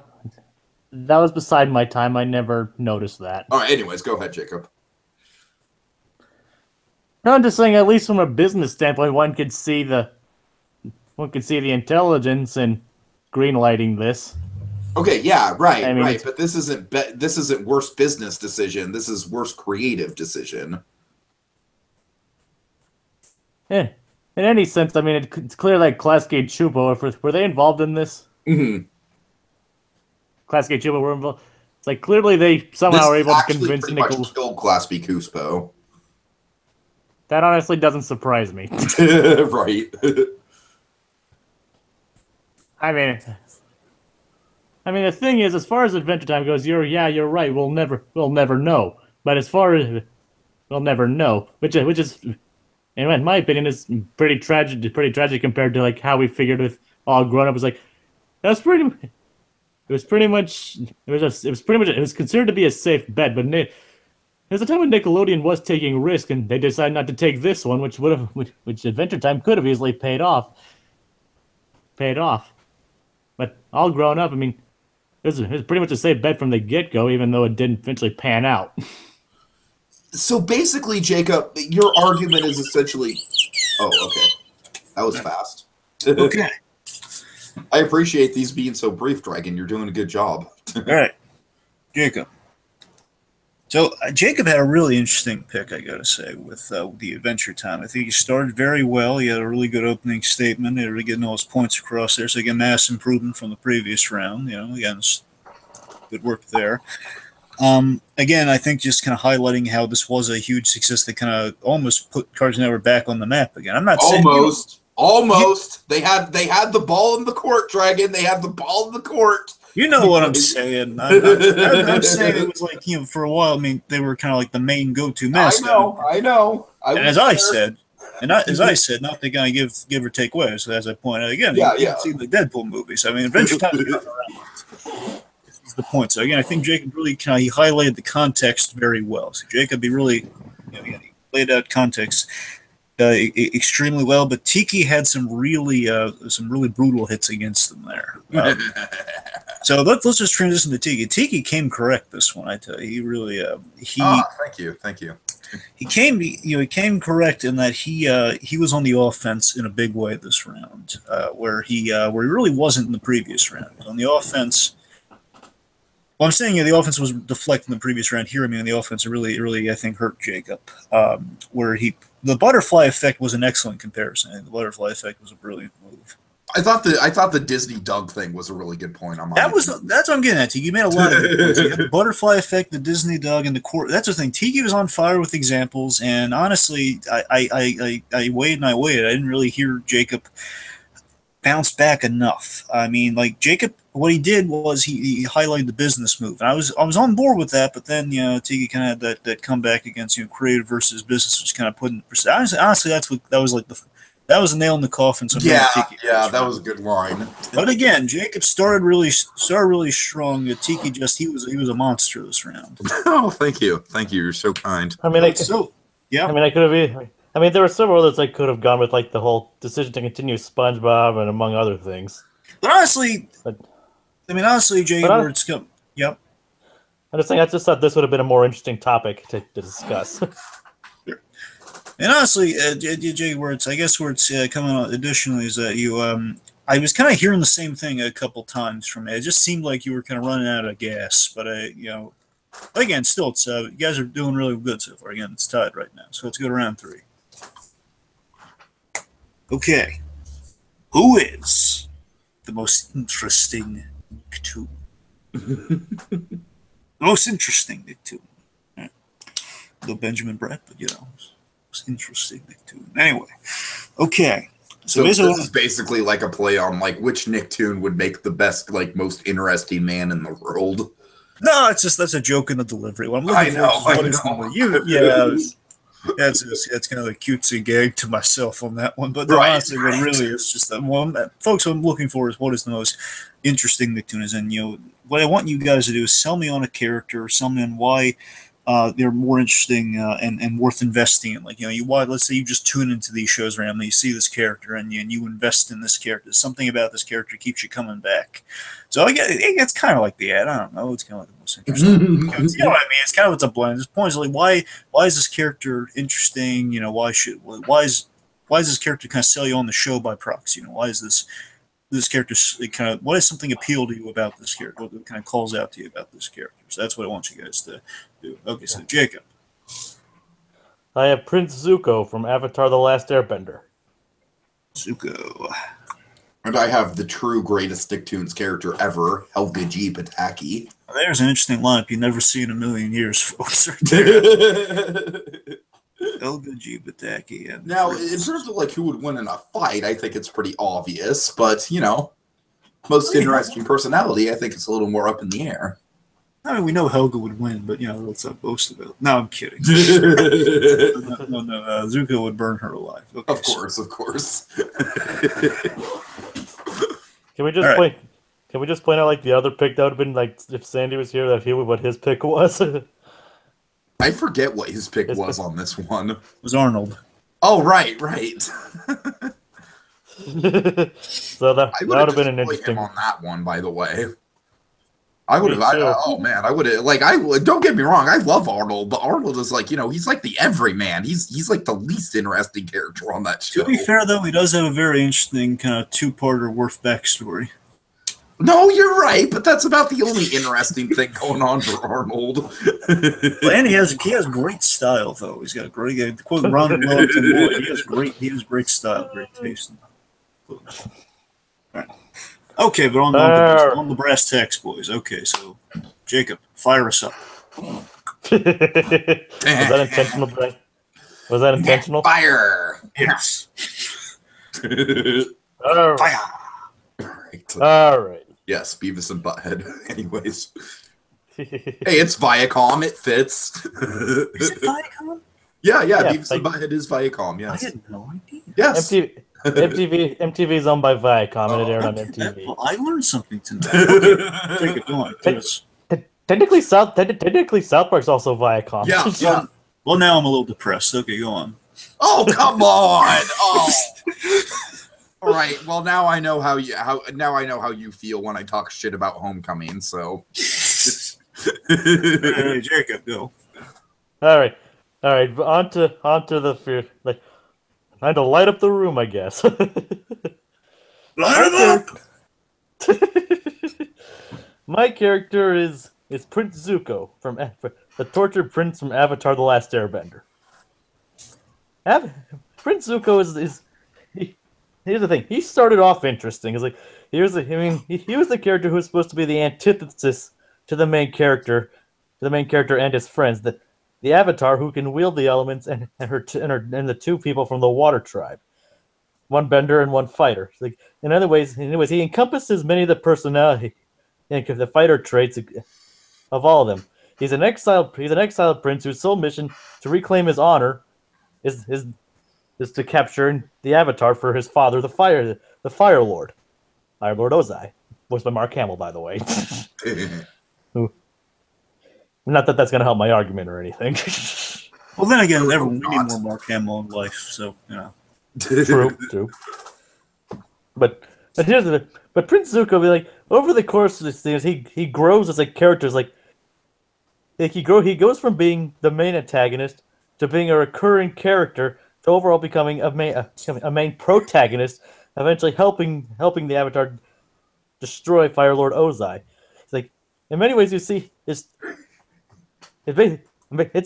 That was beside my time. I never noticed that. All right, anyways, go ahead, Jacob. No, I'm just saying, at least from a business standpoint, one could see the intelligence in greenlighting this. Okay, yeah, right. But this isn't worst business decision. This is worst creative decision. Yeah. In any sense, I mean, it's clear like Klasky and Chupo, were they involved in this? Mm-hmm. Klasky and Chupo were involved. It's like clearly they somehow were able to convince Nickel. Killed Klasky Cuspo. That honestly doesn't surprise me. Right. I mean, the thing is, as far as Adventure Time goes, you're right. We'll never know. But as far as we'll never know, which is, in my opinion, is pretty tragic compared to like how we figured with All Grown Up. It was like it was considered to be a safe bet, but there's a time when Nickelodeon was taking risk, and they decided not to take this one, which Adventure Time could have easily paid off. But All Grown Up, I mean, it was pretty much a safe bet from the get-go, even though it didn't eventually pan out. So basically, Jacob, your argument is essentially... Oh, okay. That was fast. Okay. I appreciate these being so brief, Dragon. You're doing a good job. All right. Jacob. So Jacob had a really interesting pick, I gotta say, with the Adventure Time. I think he started very well. He had a really good opening statement. He was really getting all his points across there. So again, mass improvement from the previous round. Again, good work there. Again, I think just kind of highlighting how this was a huge success that kind of almost put Cartoon Network back on the map again. I'm not saying almost. They had the ball in the court, Dragon. They had the ball in the court. You know what I'm saying. I'm saying it was like, for a while, I mean, they were kind of like the main go-to mascot. I know. And as I said, not they're going to give or take away. So as I pointed out again, you can see the Deadpool movies. I mean, Adventure Time is the point. So again, I think Jacob really he highlighted the context very well. So Jacob, he really he laid out context extremely well. But Tiki had some really brutal hits against them there. So let's just transition to Tiki. Tiki came correct this one, I tell you. He really thank you. He came correct in that he was on the offense in a big way this round, where he really wasn't in the previous round. On the offense, well, I'm saying the offense was deflecting the previous round. Here, I mean, the offense really I think hurt Jacob, where the butterfly effect was an excellent comparison. The butterfly effect was a brilliant move. I thought the Disney Doug thing was a really good point. That's what I'm getting at. Tiki made a lot of good points. You had the butterfly effect, the Disney Doug, and the court. That's the thing. Tiki was on fire with examples, and honestly, I waited and I waited. I didn't really hear Jacob bounce back enough. I mean, like Jacob, what he did was he highlighted the business move, and I was on board with that. But then Tiki kind of had that comeback against creative versus business, which kind of put in perspective. Honestly, that was a nail in the coffin. So that was a good line. But again, Jacob started really strong. Tiki he was a monster this round. Oh, thank you. You're so kind. I mean, there were several others I could have gone with, like the whole decision to continue SpongeBob and among other things. But honestly, Jacob, Yep. I'm just saying, I just thought this would have been a more interesting topic to discuss. And honestly, Jay, where it's coming out additionally is that I was kind of hearing the same thing a couple times from you. It just seemed like you were kind of running out of gas. But again, still, it's you guys are doing really good so far. Again, it's tied right now, so let's go to round 3. Okay, who is the most interesting Nicktoon? The most interesting Nicktoon. Right. Little Benjamin Brett, but interesting Nicktoon. Anyway, okay. So this is basically like a play on like which Nicktoon would make the best, like most interesting man in the world. No, that's a joke in the delivery. What I'm looking that's kind of a cutesy gag to myself on that one. But honestly, what really is just that folks, what I'm looking for is what is the most interesting Nicktoon is, and what I want you guys to do is sell me on a character, sell me on why they're more interesting and worth investing in. Like, let's say you just tune into these shows randomly, you see this character, and you invest in this character. Something about this character keeps you coming back. So it's kind of like the ad. I don't know. It's kind of like the most interesting. You know what I mean? It's kind of it's a blend. This point is like, why is this character interesting? Why is this character kind of sell you on the show by proxy? Why is this character what does something appeal to you about this character? What kind of calls out to you about this character? So that's what I want you guys to do. Okay, so Jacob. I have Prince Zuko from Avatar: The Last Airbender. Zuko. And I have the true greatest Nicktoons character ever, Helga G. Pataki. There's an interesting lineup you never see in a million years, folks. Right there. Helga G. Pataki. And now, in terms of like who would win in a fight, I think it's pretty obvious. But most interesting personality, I think it's a little more up in the air. I mean, we know Helga would win, but let's not boast about it. No, I'm kidding. No, Zuko would burn her alive. Okay, of course. Can we just point out like the other pick that would have been like if Sandy was here, what his pick was? I forget what his pick was on this one. It was Arnold. Oh, right. So that would have been an interesting on that one, by the way. I would have. I would have. Don't get me wrong. I love Arnold, but Arnold is like, he's like the everyman. He's like the least interesting character on that show. To be fair, though, he does have a very interesting kind of two-parter worth backstory. No, you're right, but that's about the only interesting thing going on for Arnold. Well, and he has great style though. He's got a great quote Ronald Wellington Lloyd. He has great style, great taste. All right. Okay, but on the brass tacks, boys. Okay, so Jacob, fire us up. Was that intentional, Brian? Was that intentional? Fire! Yes. All right. Fire. All right. Yes, Beavis and Butthead. Anyways. Hey, it's Viacom. It fits. Is it Viacom? Yeah, Beavis and Butthead is Viacom, yes. I had no idea. Yes. MTV is owned by Viacom, and it aired on MTV. Well, I learned something tonight. Okay, take it, go on. Technically, South Park's also Viacom. Yeah. Well, now I'm a little depressed. Okay, go on. Oh, come on! Oh. All right. Well, now I know how you feel when I talk shit about Homecoming. So, Hey, Jacob, go. All right. Onto the fear. Like, trying to light up the room, I guess. Light it up. My character is Prince Zuko from the tortured prince from Avatar: The Last Airbender. Prince Zuko is here's the thing. He started off interesting. It's like he was the character who was supposed to be the antithesis to the main character, and his friends. The Avatar who can wield the elements and the two people from the Water Tribe, one bender and one fighter. It's like anyways, he encompasses many of the personality and the fighter traits of all of them. He's an exiled prince whose sole mission to reclaim his honor is to capture the Avatar for his father, the Fire Lord. Fire Lord Ozai. Voiced by Mark Hamill, by the way. Not that that's going to help my argument or anything. Well, then again, we need more Mark Hamill in life, so, you know. True. But here's the thing. But Prince Zuko, like, over the course of this thing, he grows as a character. Like he goes from being the main antagonist to being a recurring character to overall becoming a main protagonist, eventually helping the Avatar destroy Fire Lord Ozai. It's like, in many ways, you see it's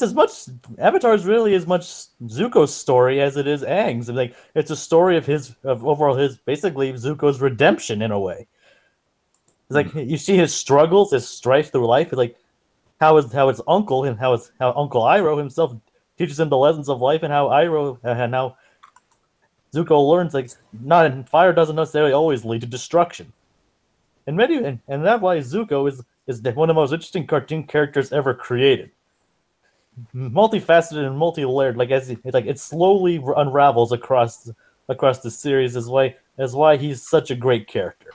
as much Avatar's really as much Zuko's story as it is Aang's. Like, it's a story of basically Zuko's redemption in a way. It's like you see his struggles, his strife through life. It's like how his uncle and how Uncle Iroh himself teaches him the lessons of life, and how Zuko learns fire doesn't necessarily always lead to destruction. And that's why Zuko is one of the most interesting cartoon characters ever created. Multifaceted and multi-layered, it slowly unravels across the series as why he's such a great character.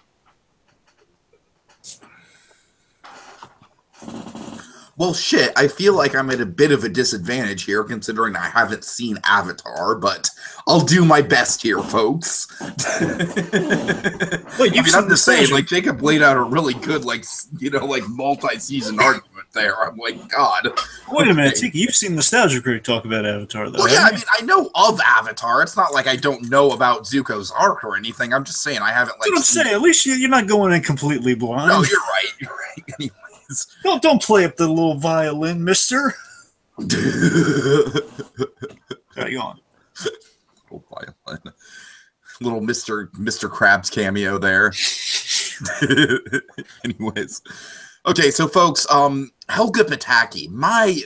Well, shit, I feel like I'm at a bit of a disadvantage here, considering I haven't seen Avatar, but I'll do my best here, folks. Wait, I'm just saying, Jacob laid out a really good, multi-season argument there. I'm like, God. Wait a minute, Tiki, you've seen Nostalgia Critic talk about Avatar, though. Well, yeah, I know of Avatar. It's not like I don't know about Zuko's arc or anything. I'm just saying I haven't, at least you're not going in completely blind. No, you're right. Anyway. Don't play up the little violin, mister. Right, go on. Little violin. Little Mr. Krabs cameo there. Anyways. Okay, so folks, Helga Pataki. My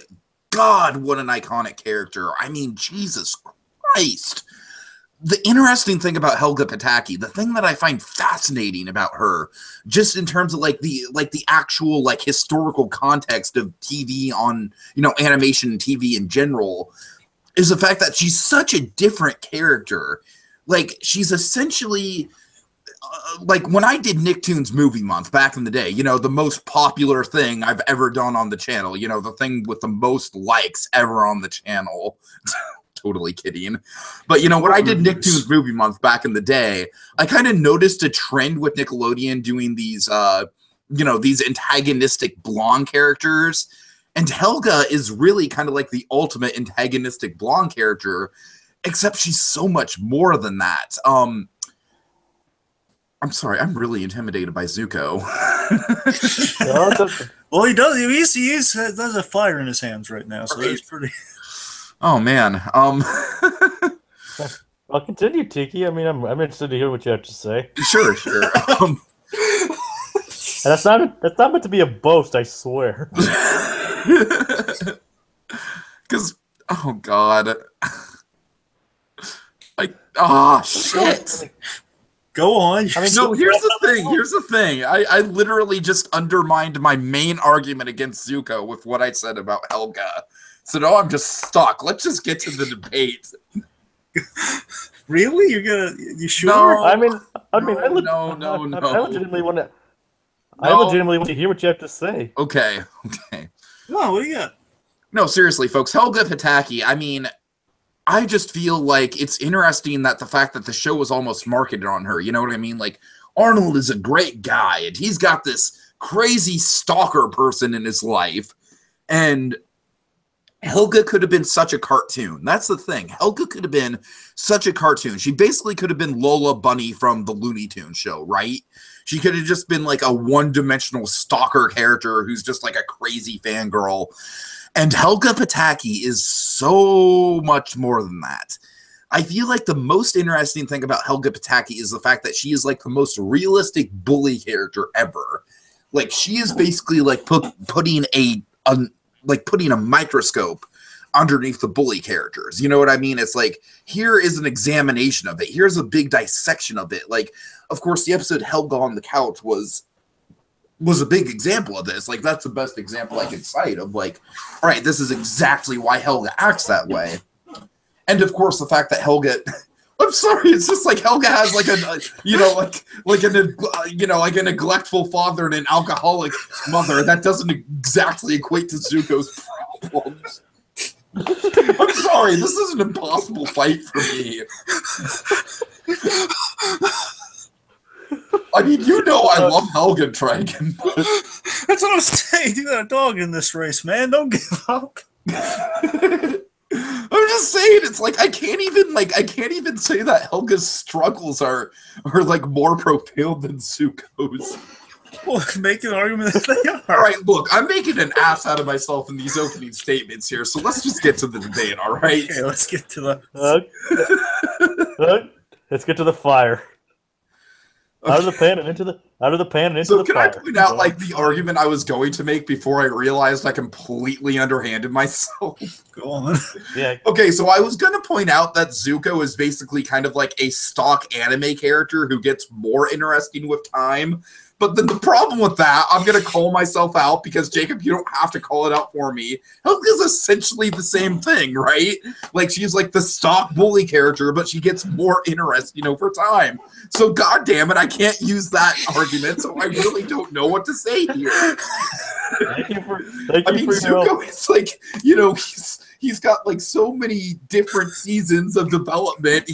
God, what an iconic character. I mean, Jesus Christ. The interesting thing about Helga Pataki, the thing that I find fascinating about her, just in terms of the actual historical context of TV on, animation and TV in general, is the fact that she's such a different character. She's essentially when I did Nicktoons Movie Month back in the day, the most popular thing I've ever done on the channel, the thing with the most likes ever on the channel. Totally kidding. But, when I did Nicktoons Movie Month back in the day, I kind of noticed a trend with Nickelodeon doing these, these antagonistic blonde characters. And Helga is really kind of like the ultimate antagonistic blonde character, except she's so much more than that. I'm sorry, I'm really intimidated by Zuko. Well, he does. He does a fire in his hands right now, so that's pretty. Oh man. I'll continue, Tiki. I mean, I'm interested to hear what you have to say. Sure. And that's not meant to be a boast, I swear. Because, oh god, shit. Go on. I mean, no, here's the thing. I literally just undermined my main argument against Zuko with what I said about Helga. So now I'm just stuck. Let's just get to the debate. Really? You sure? No, I legitimately want to hear what you have to say. Okay. No, what do you got? No, seriously, folks. Helga Pataki, I mean, I just feel like it's interesting that the fact that the show was almost marketed on her, you know what I mean? Like, Arnold is a great guy, and he's got this crazy stalker person in his life, and Helga could have been such a cartoon. That's the thing. Helga could have been such a cartoon. She basically could have been Lola Bunny from the Looney Tunes show, right? She could have just been like a one-dimensional stalker character who's just like a crazy fangirl. And Helga Pataki is so much more than that. I feel like the most interesting thing about Helga Pataki is the fact that she is like the most realistic bully character ever. Like, she is basically like putting a microscope underneath the bully characters. You know what I mean? It's like, here is an examination of it. Here's a big dissection of it. Like, of course, the episode Helga on the Couch was a big example of this. Like, that's the best example I could cite of like, all right, this is exactly why Helga acts that way. And of course, the fact that Helga, I'm sorry, it's just like Helga has like a neglectful father and an alcoholic mother. That doesn't exactly equate to Zuko's problems. I'm sorry, this is an impossible fight for me. I mean, you know I love Helga Dragon. That's what I'm saying. You got a dog in this race, man. Don't give up. I'm just saying, it's like I can't even say that Helga's struggles are like more profound than Zuko's. Well, make an argument that they are. All right, look, I'm making an ass out of myself in these opening statements here, so let's just get to the debate, all right? Okay, let's get to the... Let's get to the fire. Okay. Out of the pan and into the fire. So can I point out like the argument I was going to make before I realized I completely underhanded myself? Go on. Yeah. Okay, so I was going to point out that Zuko is basically kind of like a stock anime character who gets more interesting with time. But then the problem with that, I'm going to call myself out because, Jacob, you don't have to call it out for me. Helga's essentially the same thing, right? Like, she's like the stock bully character, but she gets more interesting over time. So, goddamn it, I can't use that argument, so I really don't know what to say here. Thank you for Zuko is like, you know, he's got like so many different seasons of development.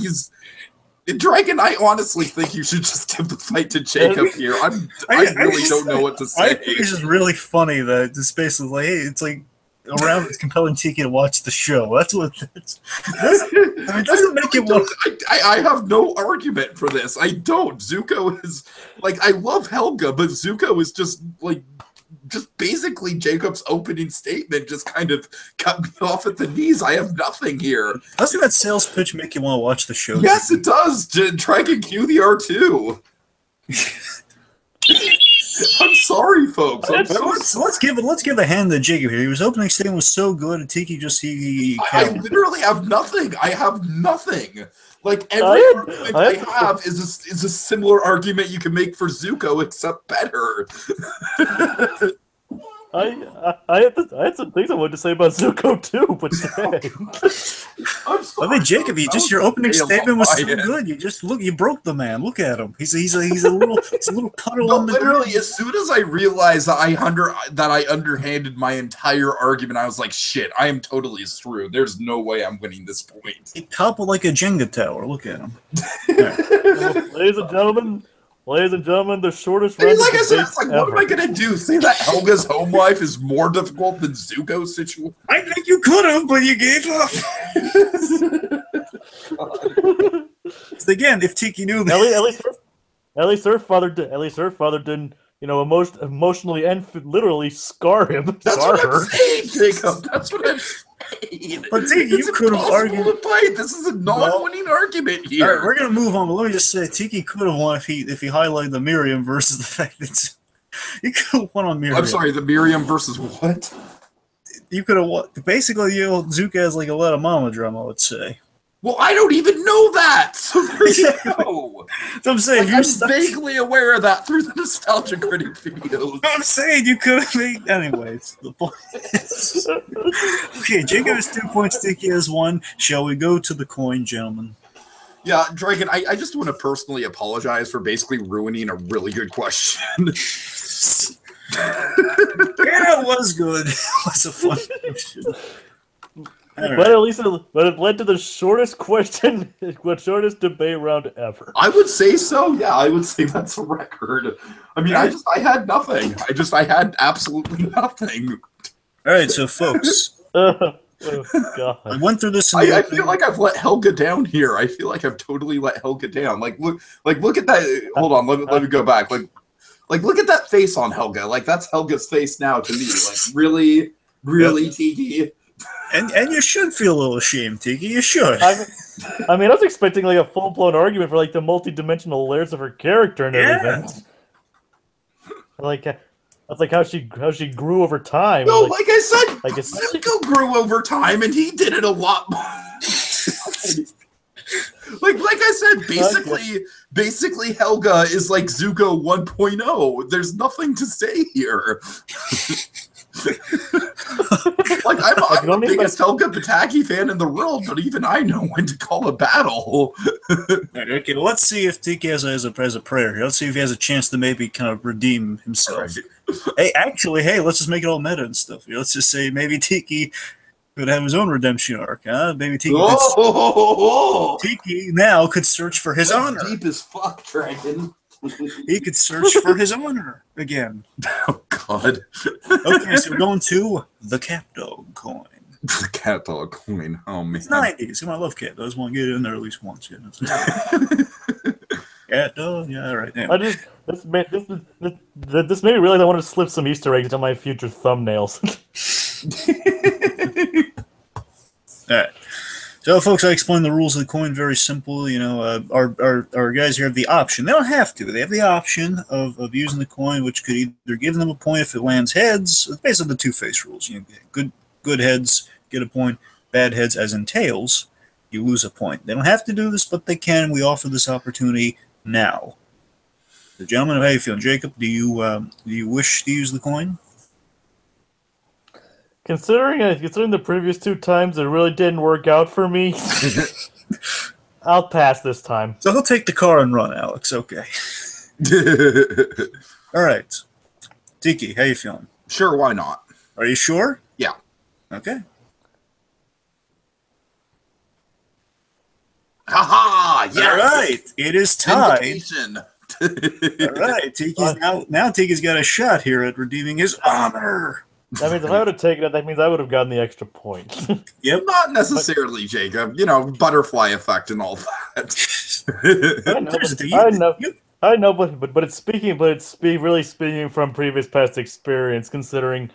Dragon, I honestly think you should just give the fight to Jacob here. I really don't know what to say. I think it's just really funny that it's basically like, hey, it's like around it's compelling Tiki to watch the show. That's what it's. I mean, it doesn't make it work. I have no argument for this. I don't. Zuko is like, I love Helga, but Zuko is just like, just basically Jacob's opening statement just kind of cut me off at the knees. I have nothing here. Doesn't that sales pitch make you want to watch the show? Yes, it does. Dragon Q the R2. I'm sorry, folks. Let's give a hand to Jacob here. His opening statement was so good, and Tiki just I literally have nothing. I have nothing. Like every argument I have is a similar argument you can make for Zuko, except better. I had some things I wanted to say about Zuko too, but I'm sorry, I mean, Jacob, your opening statement was so good. You broke the man. Look at him. He's a little puddle on the literally ground. As soon as I realized that I underhanded my entire argument, I was like, shit, I am totally screwed. There's no way I'm winning this point. He toppled like a Jenga tower. Look at him. Ladies and gentlemen, the shortest round. Like I said, it's like, what am I gonna do? Say that Helga's home life is more difficult than Zuko's situation? I think you could have, but you gave up. So again, if Tiki knew that. At least her father didn't, emotionally and literally scar him. That's what I'm saying, Jacob. That's what I'm saying. But Tiki, you could have argued. To fight. This is a non-winning argument here. All right, we're gonna move on, but let me just say, Tiki could have won if he highlighted the Miriam versus the fact that he could have won on Miriam. I'm sorry, the Miriam versus what? You could have won. Basically, Zuka has like a lot of mama drama, I would say. Well, I don't even know that. So there you go. So I'm saying I'm vaguely aware of that through the nostalgia critic videos. I'm saying you could have made. Anyways, the point is. Okay, Jacob has 2 points. Tiki has 1. Shall we go to the coin, gentlemen? Yeah, Dragon, I just want to personally apologize for basically ruining a really good question. Yeah, it was good. It was a fun question. But at least it led to the shortest question, shortest debate round ever. I would say so. Yeah, I would say that's a record. I mean, I had nothing. I had absolutely nothing. All right, so folks, Oh, God. I went through this. I feel like I've let Helga down here. I feel like I've totally let Helga down. Like look at that. Hold on, let me go back. Like look at that face on Helga. Like that's Helga's face now to me. Like really, Tiki. And you should feel a little ashamed, Tiki. You should. I mean, I was expecting like a full blown argument for like the multi-dimensional layers of her character and everything. That's like how she grew over time. No, like I said, Zuko grew over time, and he did it a lot more. like I said, basically Helga is like Zuko 1.0. There's nothing to say here. Like I'm the biggest Helga Pataki fan in the world, but even I know when to call a battle. Right, okay, well, let's see if Tiki has a prayer here. Let's see if he has a chance to maybe kind of redeem himself. Right. Hey, let's just make it all meta and stuff. Let's just say maybe Tiki could have his own redemption arc. Maybe Tiki, Tiki now could search for his honor. Deep as fuck, Dragon. He could search for his honor again. Oh, God. Okay, so we're going to the cat dog coin. The cat dog coin. Oh, man. It's 90s. Come on, I love cat dogs. Want to get it in there at least once. Yeah. Cat dog? Yeah, all right. Anyway. This made me realize I wanted to slip some Easter eggs into my future thumbnails. All right. So, folks, I explained the rules of the coin. Very simple. Our guys here have the option. They don't have to. They have the option of using the coin, which could either give them a point if it lands heads. It's basically the two-face rules. Good heads get a point. Bad heads, as in tails, you lose a point. They don't have to do this, but they can. We offer this opportunity now. So, gentlemen, how you feeling? Jacob, do you wish to use the coin? Considering the previous 2 times, it really didn't work out for me. I'll pass this time. So he'll take the car and run, Alex. Okay. All right. Tiki, how you feeling? Sure, why not? Are you sure? Yeah. Okay. Haha! Yeah. All right. It is tied. Invitation. All right. Tiki's now Tiki's got a shot here at redeeming his honor. That means if I would have taken it, that means I would have gotten the extra point. Yep. Not necessarily, Jacob. Butterfly effect and all that. I know, but it's really speaking from previous past experience. Considering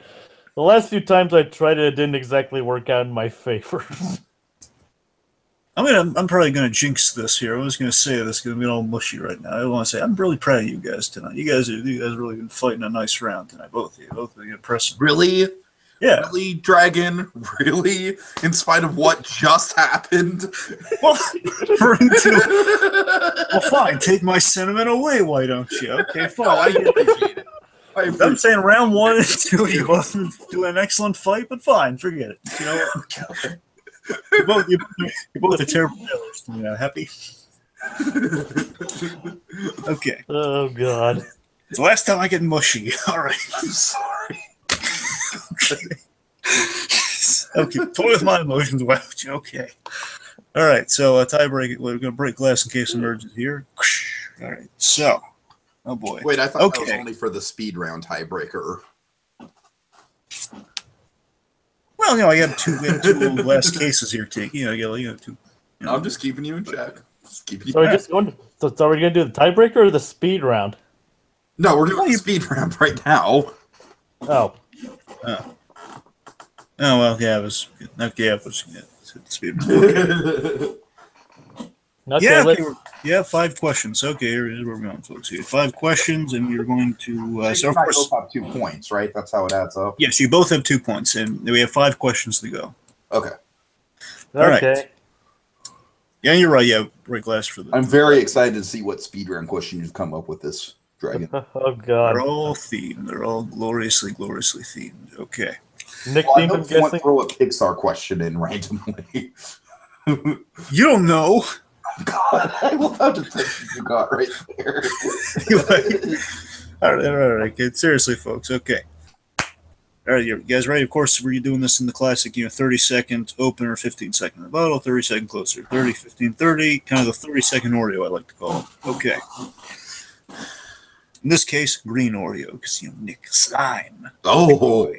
the last few times I tried it didn't exactly work out in my favor. I'm probably gonna jinx this here. I was gonna say this is gonna be all mushy right now. I want to say I'm really proud of you guys tonight. You guys really been fighting a nice round tonight. Both of you impressive. Really? Yeah. Really, Dragon? Really? In spite of what just happened? Well, fine. Take my sentiment away, why don't you? Okay, fine. No, I appreciate it. I'm saying round 1 and 2, you both do an excellent fight, but fine, forget it. You know what? You're both are terrible players. Happy? Okay. Oh, God. It's the last time I get mushy. All right. I'm sorry. Okay, toy with my emotions. Wow. Okay. All right, so tiebreak. We're going to break glass in case emerges here. All right, so. Oh, boy. Wait, I thought that was only for the speed round tiebreaker. Well, I got two little glass cases here, Tiki. I got two. I'm just keeping you in check. So we're just going. So are we going to do the tiebreaker or the speed round? No, we're doing the speed round right now. Oh. Oh well, yeah, it was okay. It was speed round. Okay, yeah, 5 questions. Okay, here's where we're going, folks. Here, 5 questions, and you're going to. So of course, both have 2 points, right? That's how it adds up. yes, you both have 2 points, and we have 5 questions to go. Okay. All right. Okay. Yeah, you're right. Yeah, break glass for the. I'm very excited to see what speedrun question you've come up with this, Dragon. Oh God. They're all themed. They're all gloriously themed. Okay. Nick, Well, I I'm don't guessing. want to throw a Pixar question in randomly. You don't know. God, I love how defensive you got right there. all right. Okay, seriously, folks. Okay. All right, you guys ready? Of course, we're doing this in the classic, 30-second opener, 15-second rebuttal, 30-second closer, 30, 15, 30, kind of the 30-second Oreo, I like to call it. Okay. In this case, green Oreo, because, Nick Slime. Oh.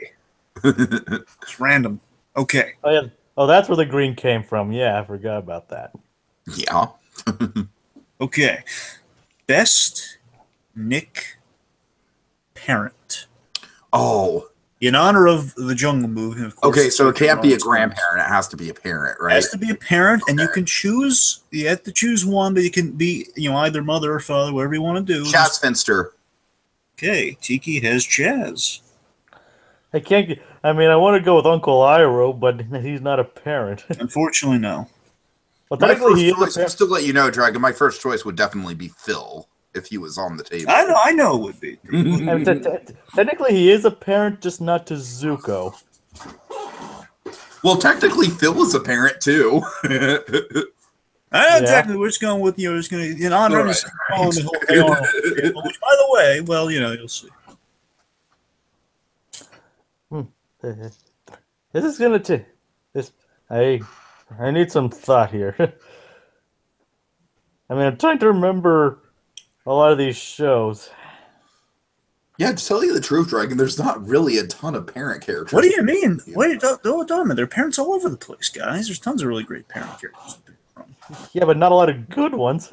It's random. Okay. Oh yeah. Oh, that's where the green came from. Yeah, I forgot about that. Yeah. Okay. Best Nick parent. Oh. In honor of the Jungle Movie, of course. Okay, so it can't be a grandparent. It has to be a parent, right? It has to be a parent, and Okay. you can choose. You have to choose one, but you can be, either mother or father, whatever you want to do. Chaz Finster. Okay, Tiki has Chaz. I can't. I mean, I want to go with Uncle Iroh, but he's not a parent. Unfortunately, no. Well, My technically, first he is a choice, parent. just to let you know, Dragon, my first choice would definitely be Phil if he was on the table. I know it would be. I mean, technically, he is a parent, just not to Zuko. Well, technically, Phil is a parent too. Exactly. We're just going with just going to in honor of the whole table, which, by the way, well, you'll see. This is gonna take this. I need some thought here. I mean, I'm trying to remember a lot of these shows. Yeah, to tell you the truth, Dragon, there's not really a ton of parent characters. What do you mean? Wait, don't me. There are parents all over the place, guys. There's tons of really great parent characters to pick from. Yeah, but not a lot of good ones.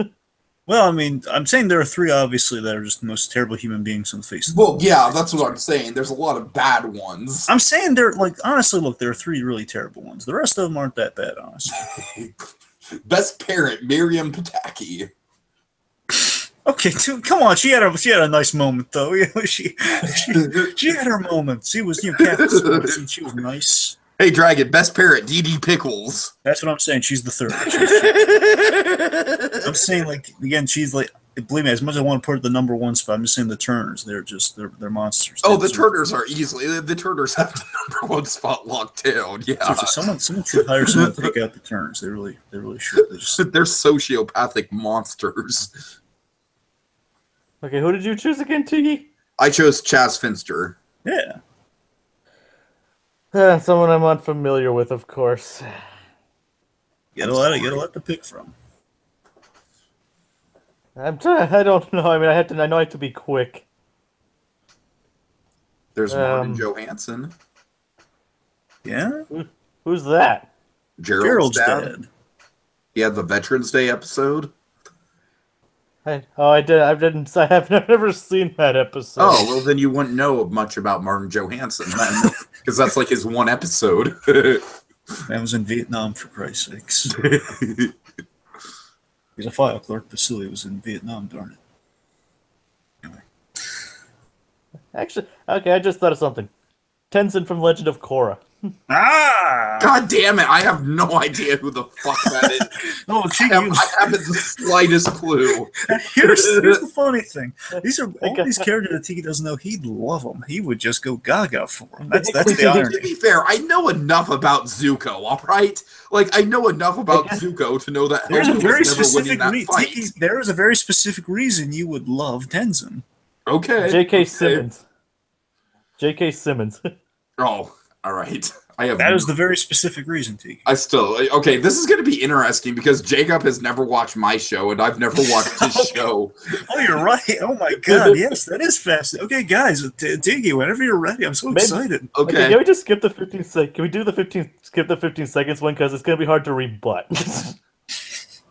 Well, I mean, I'm saying there are 3, obviously, that are just the most terrible human beings on the face of the Well, yeah, that's what I'm saying. There's a lot of bad ones. I'm saying honestly, look, there are 3 really terrible ones. The rest of them aren't that bad, honestly. Best parent, Miriam Pataki. Okay, come on. She had a nice moment, though. She had her moment. She was, and she was nice. Hey, Dragon, best parent, Dee Dee Pickles. That's what I'm saying. She's the 3rd. I'm saying, again, she's believe me, as much as I want to put her at the number 1 spot, I'm just saying the Turners. They're monsters. Oh, the Turners are easily. The Turners have the number 1 spot locked down. Yeah, someone should hire someone to take out the Turners. They really should. They're sociopathic monsters. Okay, who did you choose again, Tiki? I chose Chaz Finster. Yeah. Someone I'm unfamiliar with, of course. You got a lot to pick from. I'm trying. I don't know. I mean, I know I have to be quick. There's Martin Johansson. Yeah. Who's that? Gerald's dad. dad. He had the Veterans Day episode. I have never seen that episode. Oh, well, then you wouldn't know much about Martin Johansson then, because that's like his 1 episode. Man was in Vietnam, for Christ's sakes. He's a file clerk, but still he was in Vietnam, darn it. Anyway. Actually, okay, I just thought of something. Tenzin from Legend of Korra. God damn it! I have no idea who the fuck that is. Oh, gee, I haven't the slightest clue. Here's the funny thing. These are all these characters that Tiki doesn't know. He'd love them. He would just go gaga for them. That's the irony. To be fair, I know enough about Zuko. All right, I know enough about Zuko to know that There's a very was never specific winning that fight. Tiki, there is a very specific reason you would love Tenzin. Okay. J.K. Simmons. J.K. Simmons. Oh, all right. That is the very specific reason, Tiki. Okay, this is going to be interesting because Jacob has never watched my show and I've never watched his show. Oh, you're right. Oh my God, yes, that is fascinating. Okay, guys, Tiki, whenever you're ready, I'm so excited. Okay. Can we just skip the 15 seconds? Can we do the 15? Skip the 15 seconds one because it's going to be hard to rebut.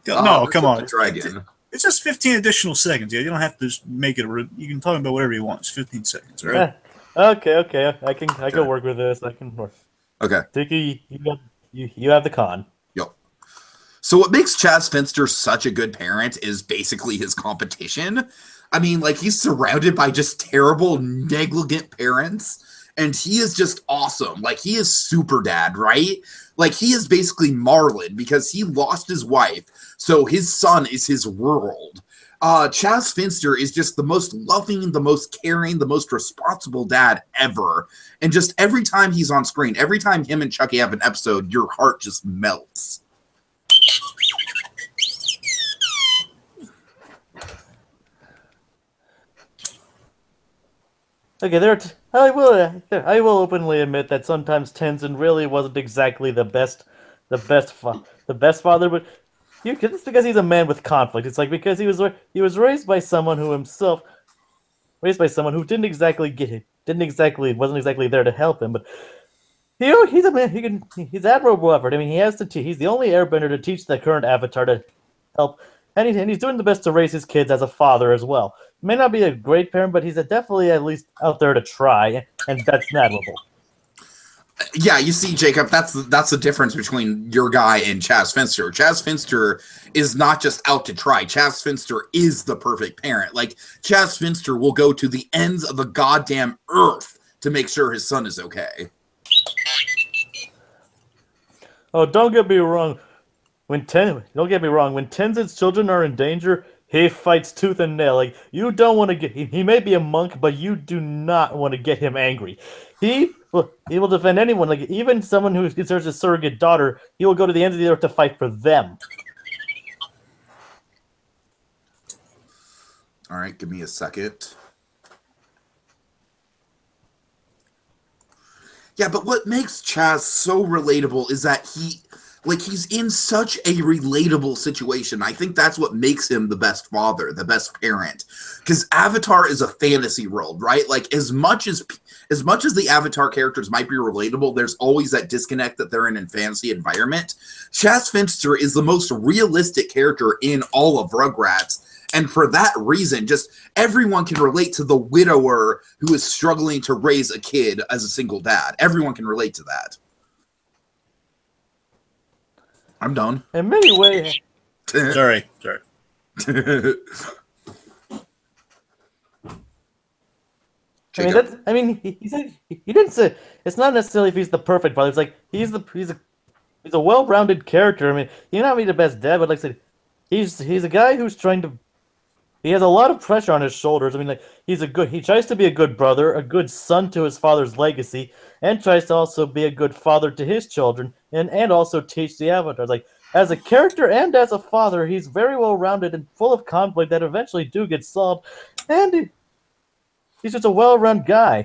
No, come on. Dragon. It's just 15 additional seconds. Yeah, you don't have to just make it. You can talk about whatever you want. It's 15 seconds, all right? Okay. I can work with this. I can work. Okay. Tiki, you have the con. Yep. So what makes Chaz Finster such a good parent is basically his competition. I mean, like, he's surrounded by just terrible, negligent parents, and he is just awesome. Like, he is super dad, right? Like, he is basically Marlon because he lost his wife, so his son is his world. Chaz Finster is just the most loving, the most caring, the most responsible dad ever. And just every time he's on screen, every time him and Chucky have an episode, your heart just melts. Okay, I will openly admit that sometimes Tenzin really wasn't exactly the best father, but it's because he's a man with conflict. It's like because he was raised by someone who didn't exactly wasn't exactly there to help him, but he's a man. He's admirable effort. I mean, he's the only airbender to teach the current Avatar to help. And he's doing the best to raise his kids as a father as well. He may not be a great parent, but he's definitely at least out there to try, and that's admirable. Yeah, you see, Jacob, that's the difference between your guy and Chaz Finster. Chaz Finster is not just out to try. Chaz Finster is the perfect parent. Like, Chaz Finster will go to the ends of the goddamn earth to make sure his son is okay. Oh, don't get me wrong. When Tenzin's children are in danger, he fights tooth and nail. Like, you don't want to get. He may be a monk, but you do not want to get him angry. He will defend anyone, like even someone who considers a surrogate daughter. He will go to the ends of the earth to fight for them. All right, give me a second. Yeah, but what makes Chaz so relatable is that he's in such a relatable situation. I think that's what makes him the best father, the best parent. Because Avatar is a fantasy world, right? Like, as much as the Avatar characters might be relatable, there's always that disconnect that they're in a fantasy environment. Chaz Finster is the most realistic character in all of Rugrats. And for that reason, just everyone can relate to the widower who is struggling to raise a kid as a single dad. Everyone can relate to that. I'm done. In many ways. Sorry. He said he didn't say it's not necessarily if he's the perfect father. It's like he's a well-rounded character. I mean, he may not be the best dad, but like I said, he's a guy who's trying to. He has a lot of pressure on his shoulders. I mean, like he tries to be a good brother, a good son to his father's legacy, and tries to also be a good father to his children, and also teach the Avatars. Like, as a character and as a father, he's very well-rounded and full of conflict that eventually do get solved, and he's just a well-run guy.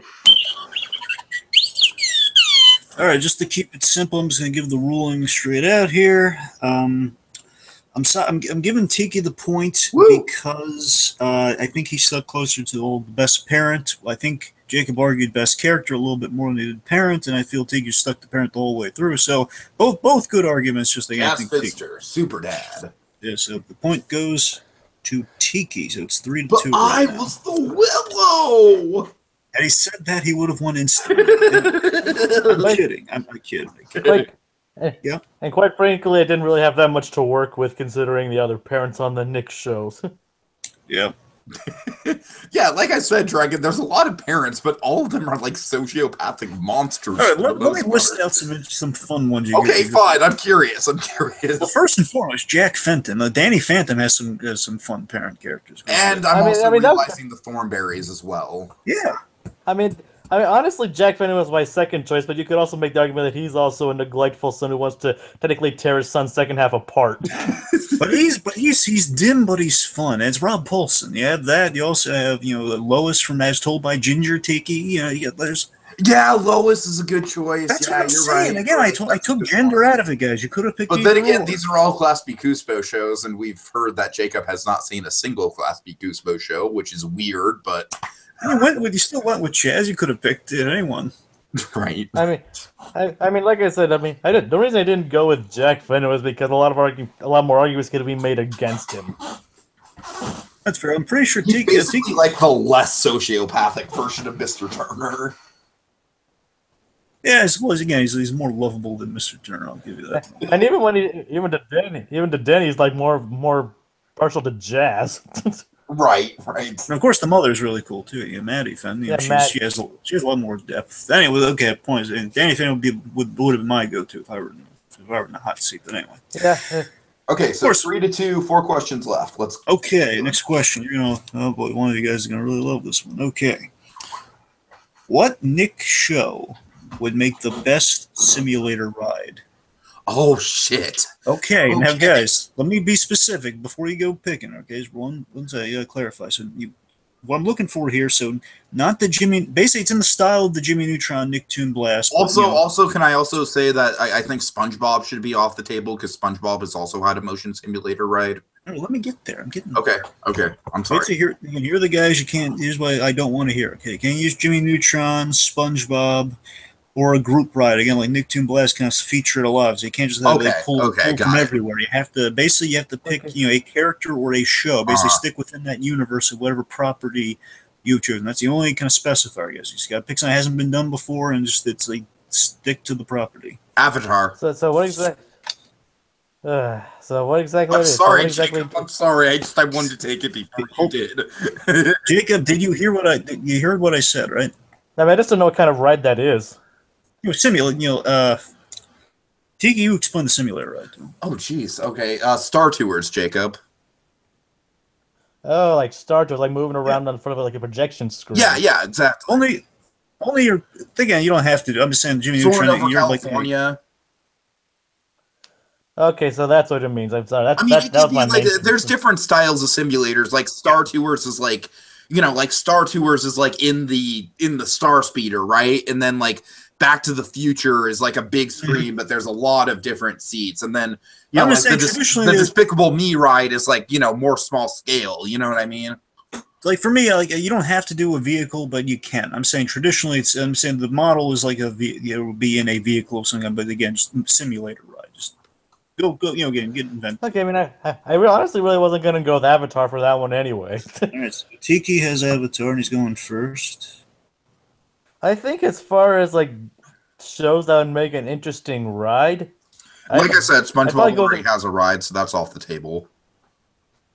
All right, just to keep it simple, I'm just going to give the ruling straight out here. I'm giving Tiki the point because I think he stuck closer to the best parent. I think Jacob argued best character a little bit more than he did parent, and I feel Tiki stuck the parent the whole way through. So both good arguments. Just like I think Finster, super dad. Yeah. So the point goes to Tiki. So it's 3-2. But I was the Willow. Had he said that, he would have won instantly. I'm kidding. I'm kidding. Yeah. And quite frankly, I didn't really have that much to work with considering the other parents on the Nick shows. Yeah. Yeah, like I said, Dragon, there's a lot of parents, but all of them are like sociopathic monsters. All right, let me list out some fun ones. Okay, fine. I'm curious. Well, first and foremost, Jack Fenton. Danny Phantom has some fun parent characters. And I'm also realizing the Thornberries as well. Yeah. I mean, honestly, Jack Fenton was my second choice, but you could also make the argument that he's also a neglectful son who wants to technically tear his son's second half apart. but he's dim, but he's fun. And it's Rob Paulson. You have that. You also have Lois from As Told by Ginger Tiki. Yeah, Lois is a good choice. That's yeah, what I'm saying. Right. Again, I took gender out of it, guys. You could have picked. But then again, these are all Class B Cuspo shows, and we've heard that Jacob has not seen a single Class B Cuspo show, which is weird, but. You still went with Chaz. You could have picked anyone. Right. I mean, like I said, the reason I didn't go with Jack Fenner was because a lot more arguments could be made against him. That's fair. I'm pretty sure He's basically like the less sociopathic version of Mr. Turner. Yeah, I suppose again he's more lovable than Mr. Turner. I'll give you that. And even to Danny, he's like more partial to jazz. Right. And of course, the mother's really cool too. Yeah, Maddie Fenn. She has a lot more depth. Anyway, okay. Point is, Danny Fenn would have been my go-to if I were in the hot seat. But anyway. Yeah. Okay, so 3-2, 4 questions left. Let's. Okay, next question. Oh boy, one of you guys is gonna really love this one. Okay, what Nick show would make the best simulator ride? Oh shit. Okay, now guys, let me be specific before you go picking. Okay, one thing you gotta clarify. So what I'm looking for here, so not the Jimmy. Basically, it's in the style of the Jimmy Neutron Nicktoon Blast. Also, can I also say that I think SpongeBob should be off the table because SpongeBob has also had a motion simulator ride. Oh, let me get there. I'm getting. Okay. I'm sorry. You can hear the guys. You can't. Here's why I don't want to hear. Okay, can't use Jimmy Neutron, SpongeBob, or a group ride again like Nicktoon Blast kind of feature it a lot. So you can't just have pull from everywhere. You have to pick a character or a show. Basically, stick within that universe of whatever property you've chosen. That's the only kind of specifier, I guess. You just got to pick something that hasn't been done before, and it's like stick to the property. Avatar. So what exactly? I'm sorry, Jacob. I'm sorry. I wanted to take it before you did. Jacob, did you hear you heard what I said, right? I just don't know what kind of ride that is. Simulator. Tiki, you explain the simulator ride to him. Oh, jeez. Okay. Star Tours, Jacob. Oh, like Star Tours, like moving around in front of like a projection screen. Yeah, exactly. Only you're thinking you don't have to do. I'm just saying, Jimmy Neutron. You're California. Okay, so that's what it means. I'm sorry. That was my like, there's different styles of simulators. Like Star Tours is like, Star Tours is like in the Star Speeder, right? And then like Back to the Future is like a big screen, but there's a lot of different seats. And then the Despicable Me ride is like more small scale. You know what I mean? Like for me, like you don't have to do a vehicle, but you can. I'm saying traditionally, I'm saying the model is like will be in a vehicle or something, but again, just simulator ride. Just go, get invented. Okay, I mean, I honestly really wasn't gonna go with Avatar for that one anyway. All right, so Tiki has Avatar, and he's going first. I think as far as like shows that would make an interesting ride, like I said, SpongeBob already has a ride, so that's off the table.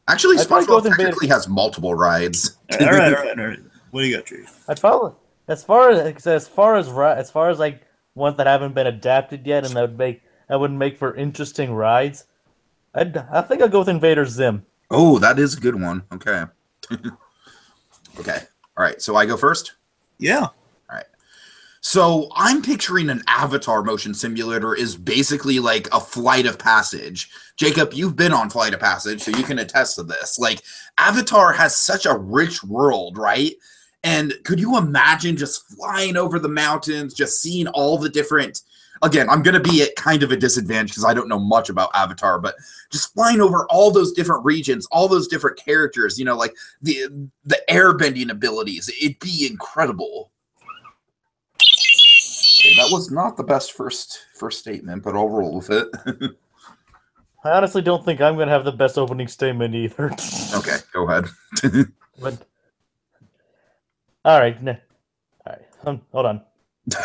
Actually, SpongeBob technically has multiple rides. All right. What do you got, Jay? I'd probably as far as like ones that haven't been adapted yet, and that would make for interesting rides. I think I'll go with Invader Zim. Oh, that is a good one. Okay. Okay. All right. So I go first? Yeah. All right. So I'm picturing an Avatar motion simulator is basically like a Flight of Passage. Jacob, you've been on Flight of Passage, so you can attest to this. Like, Avatar has such a rich world, right? And could you imagine just flying over the mountains, just seeing all the different... Again, I'm going to be at kind of a disadvantage because I don't know much about Avatar, but just flying over all those different regions, all those different characters, like the airbending abilities, it'd be incredible. Okay, that was not the best first statement, but I'll roll with it. I honestly don't think I'm going to have the best opening statement either. Okay, go ahead. But all right. Hold on.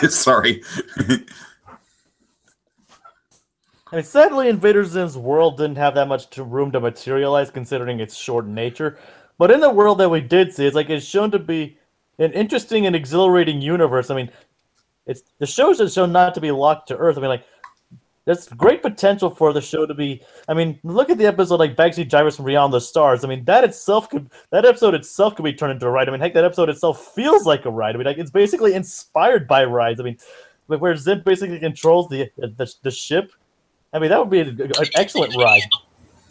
Sorry. I mean, sadly, Invader Zim's world didn't have that much room to materialize, considering its short nature. But in the world that we did see, it's shown to be an interesting and exhilarating universe. I mean, the shows are shown not to be locked to Earth. I mean, like, there's great potential for the show to be. I mean, look at the episode like Backseat Drivers from Beyond the Stars. I mean, that episode itself could be turned into a ride. I mean, heck, that episode itself feels like a ride. I mean, like, it's basically inspired by rides. I mean, where Zim basically controls the ship. I mean, that would be an excellent ride.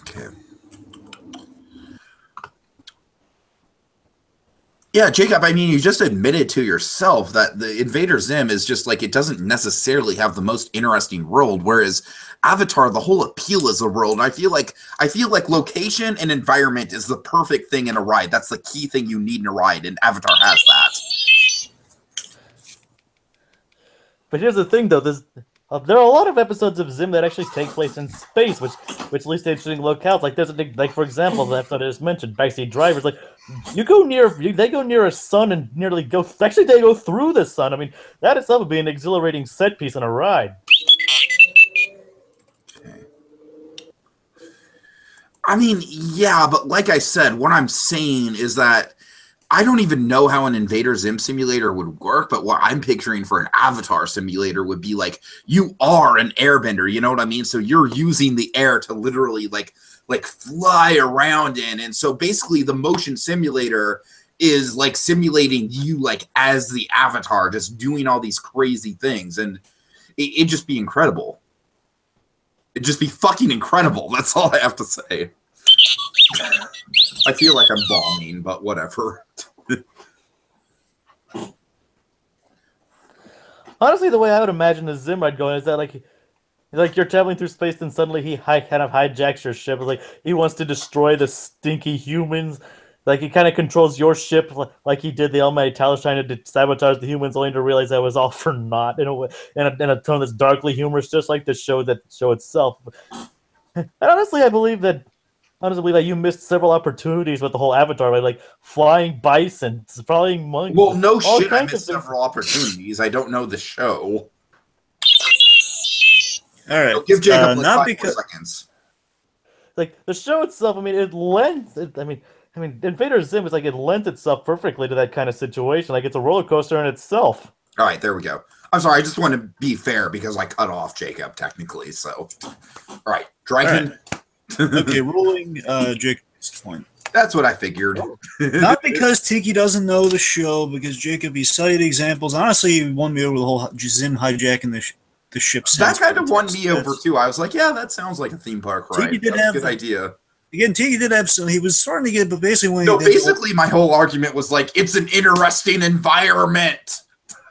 Okay. Yeah, Jacob, I mean, you just admitted to yourself that the Invader Zim is just like, it doesn't necessarily have the most interesting world, whereas Avatar, the whole appeal is a world. And I feel like location and environment is the perfect thing in a ride. That's the key thing you need in a ride, and Avatar has that. But here's the thing, though. There are a lot of episodes of Zim that actually take place in space, which leads to interesting locales. Like for example, the episode I just mentioned, Backseat Drivers. Like they go near a sun and nearly go. Actually, they go through the sun. I mean, that itself would be an exhilarating set piece on a ride. I mean, yeah, but like I said, what I'm saying is that I don't even know how an Invader Zim simulator would work, but what I'm picturing for an Avatar simulator would be like, you are an airbender, you know what I mean? So you're using the air to literally like fly around in. And so basically the motion simulator is like simulating you like as the Avatar, just doing all these crazy things. And it'd just be incredible. It'd just be fucking incredible. That's all I have to say. I feel like I'm bombing, but whatever. Honestly, the way I would imagine the Zim ride going is that like you're traveling through space and suddenly he kind of hijacks your ship. Like he wants to destroy the stinky humans. Like he kind of controls your ship like he did the Almighty Talos, trying to sabotage the humans, only to realize that was all for naught in a way, in a tone that's darkly humorous, just like the show itself. And honestly, I believe that you missed several opportunities with the whole Avatar, like flying bison, flying monkeys. Well, no shit, I missed several opportunities. I don't know the show. All right, so give Jacob not 5 because more seconds. Like the show itself, I mean, I mean, Invader Zim is like it lends itself perfectly to that kind of situation. Like it's a roller coaster in itself. All right, there we go. I'm sorry, I just want to be fair because I cut off Jacob technically. So, all right, Dragon. All right. Okay, ruling Jacob's point. That's what I figured. Not because Tiki doesn't know the show, because Jacob, he cited examples. Honestly, he won me over the whole Zim hijacking the ship. That kind of won me over too. I was like, yeah, that sounds like a theme park ride. Tiki did That's have a good idea. Again, Tiki did have some. He was starting to get, but basically, basically, my whole argument was like, it's an interesting environment.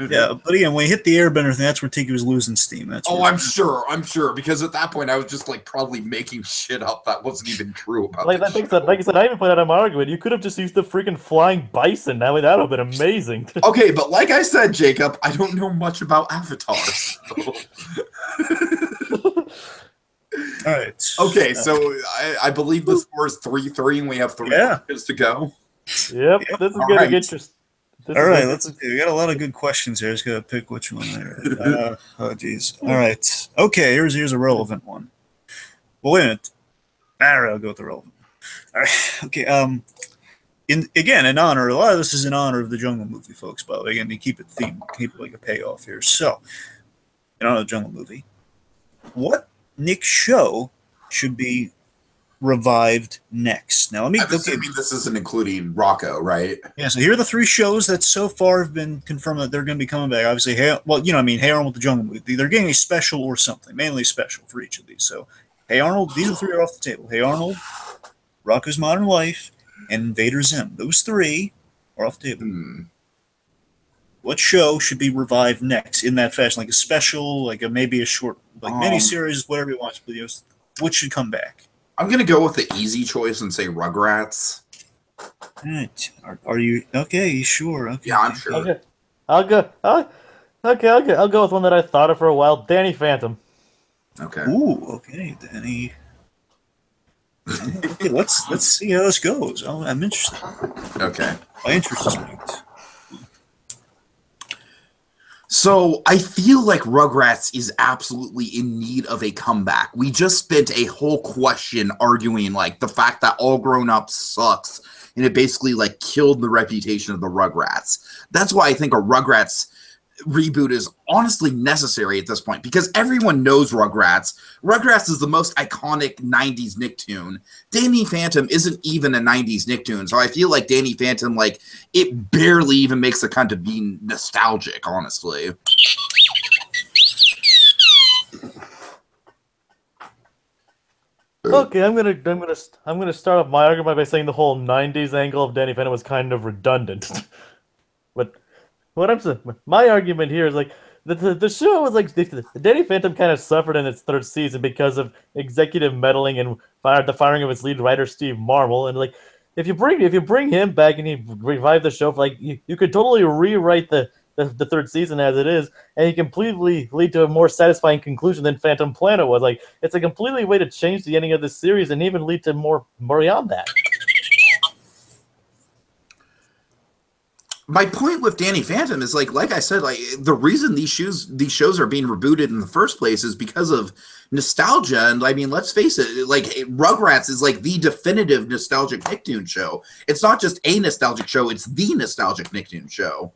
Yeah, but again, when he hit the airbender thing, that's where Tiki was losing steam. That's I'm sure, because at that point, I was just like probably making shit up that wasn't even true about. Like I said, I even put out an argument. You could have just used the freaking flying bison. That would have been amazing. Okay, but like I said, Jacob, I don't know much about Avatar. So. All right. Okay, so I believe the score is 3-3, and we have 3 matches to go. Yep, this is going to get interesting. All right, let's see. We got a lot of good questions here. Just gotta pick which one there. Oh, geez. All right. Okay, here's a relevant one. Well, wait a minute. All right, I'll go with the relevant. All right. Okay. In honor. A lot of this is in honor of the Jungle Movie, folks. By the way, again, to keep it themed, keep it like a payoff here. So, in honor of the Jungle Movie, what Nick show should be revived next? Now, let me. I'm assuming this isn't including Rocco, right? Yeah. So here are the 3 shows that so far have been confirmed that they're going to be coming back. Obviously, Hey Arnold with the Jungle Movie. They're getting a special or something, mainly special for each of these. So, Hey Arnold. These are 3 are off the table. Hey Arnold, Rocco's Modern Life, and Invader Zim. Those 3 are off the table. What show should be revived next in that fashion, like a special, like maybe a short, like mini-series, whatever you want. What should come back? I'm going to go with the easy choice and say Rugrats. All right. Are you okay? You sure? Okay. Yeah, I'm sure. Okay. I'll go with one that I thought of for a while. Danny Phantom. Okay. Ooh. Okay, Danny. Okay, let's see how this goes. I'm interested. Okay. My interest is piqued. So I feel like Rugrats is absolutely in need of a comeback. We just spent a whole question arguing like the fact that All Grown Up sucks, and it basically like killed the reputation of the Rugrats. That's why I think a Rugrats reboot is honestly necessary at this point, because everyone knows Rugrats. Rugrats is the most iconic 90s Nicktoon. Danny Phantom isn't even a 90s Nicktoon, so I feel like Danny Phantom, like, it barely even makes the cut to be nostalgic, honestly. Okay, I'm gonna start off my argument by saying the whole '90s angle of Danny Phantom was kind of redundant. But my argument here is like the show was like the Danny Phantom kind of suffered in its 3rd season because of executive meddling and the firing of its lead writer Steve Marmol. And like if you bring him back and you revive the show, like you could totally rewrite the the third season as it is, and he completely lead to a more satisfying conclusion than Phantom Planet was. Like, it's a completely way to change the ending of the series and even lead to more beyond that. My point with Danny Phantom is like I said, like the reason these shows are being rebooted in the first place is because of nostalgia. And I mean, let's face it, like Rugrats is like the definitive nostalgic Nicktoons show. It's not just a nostalgic show; it's the nostalgic Nicktoons show.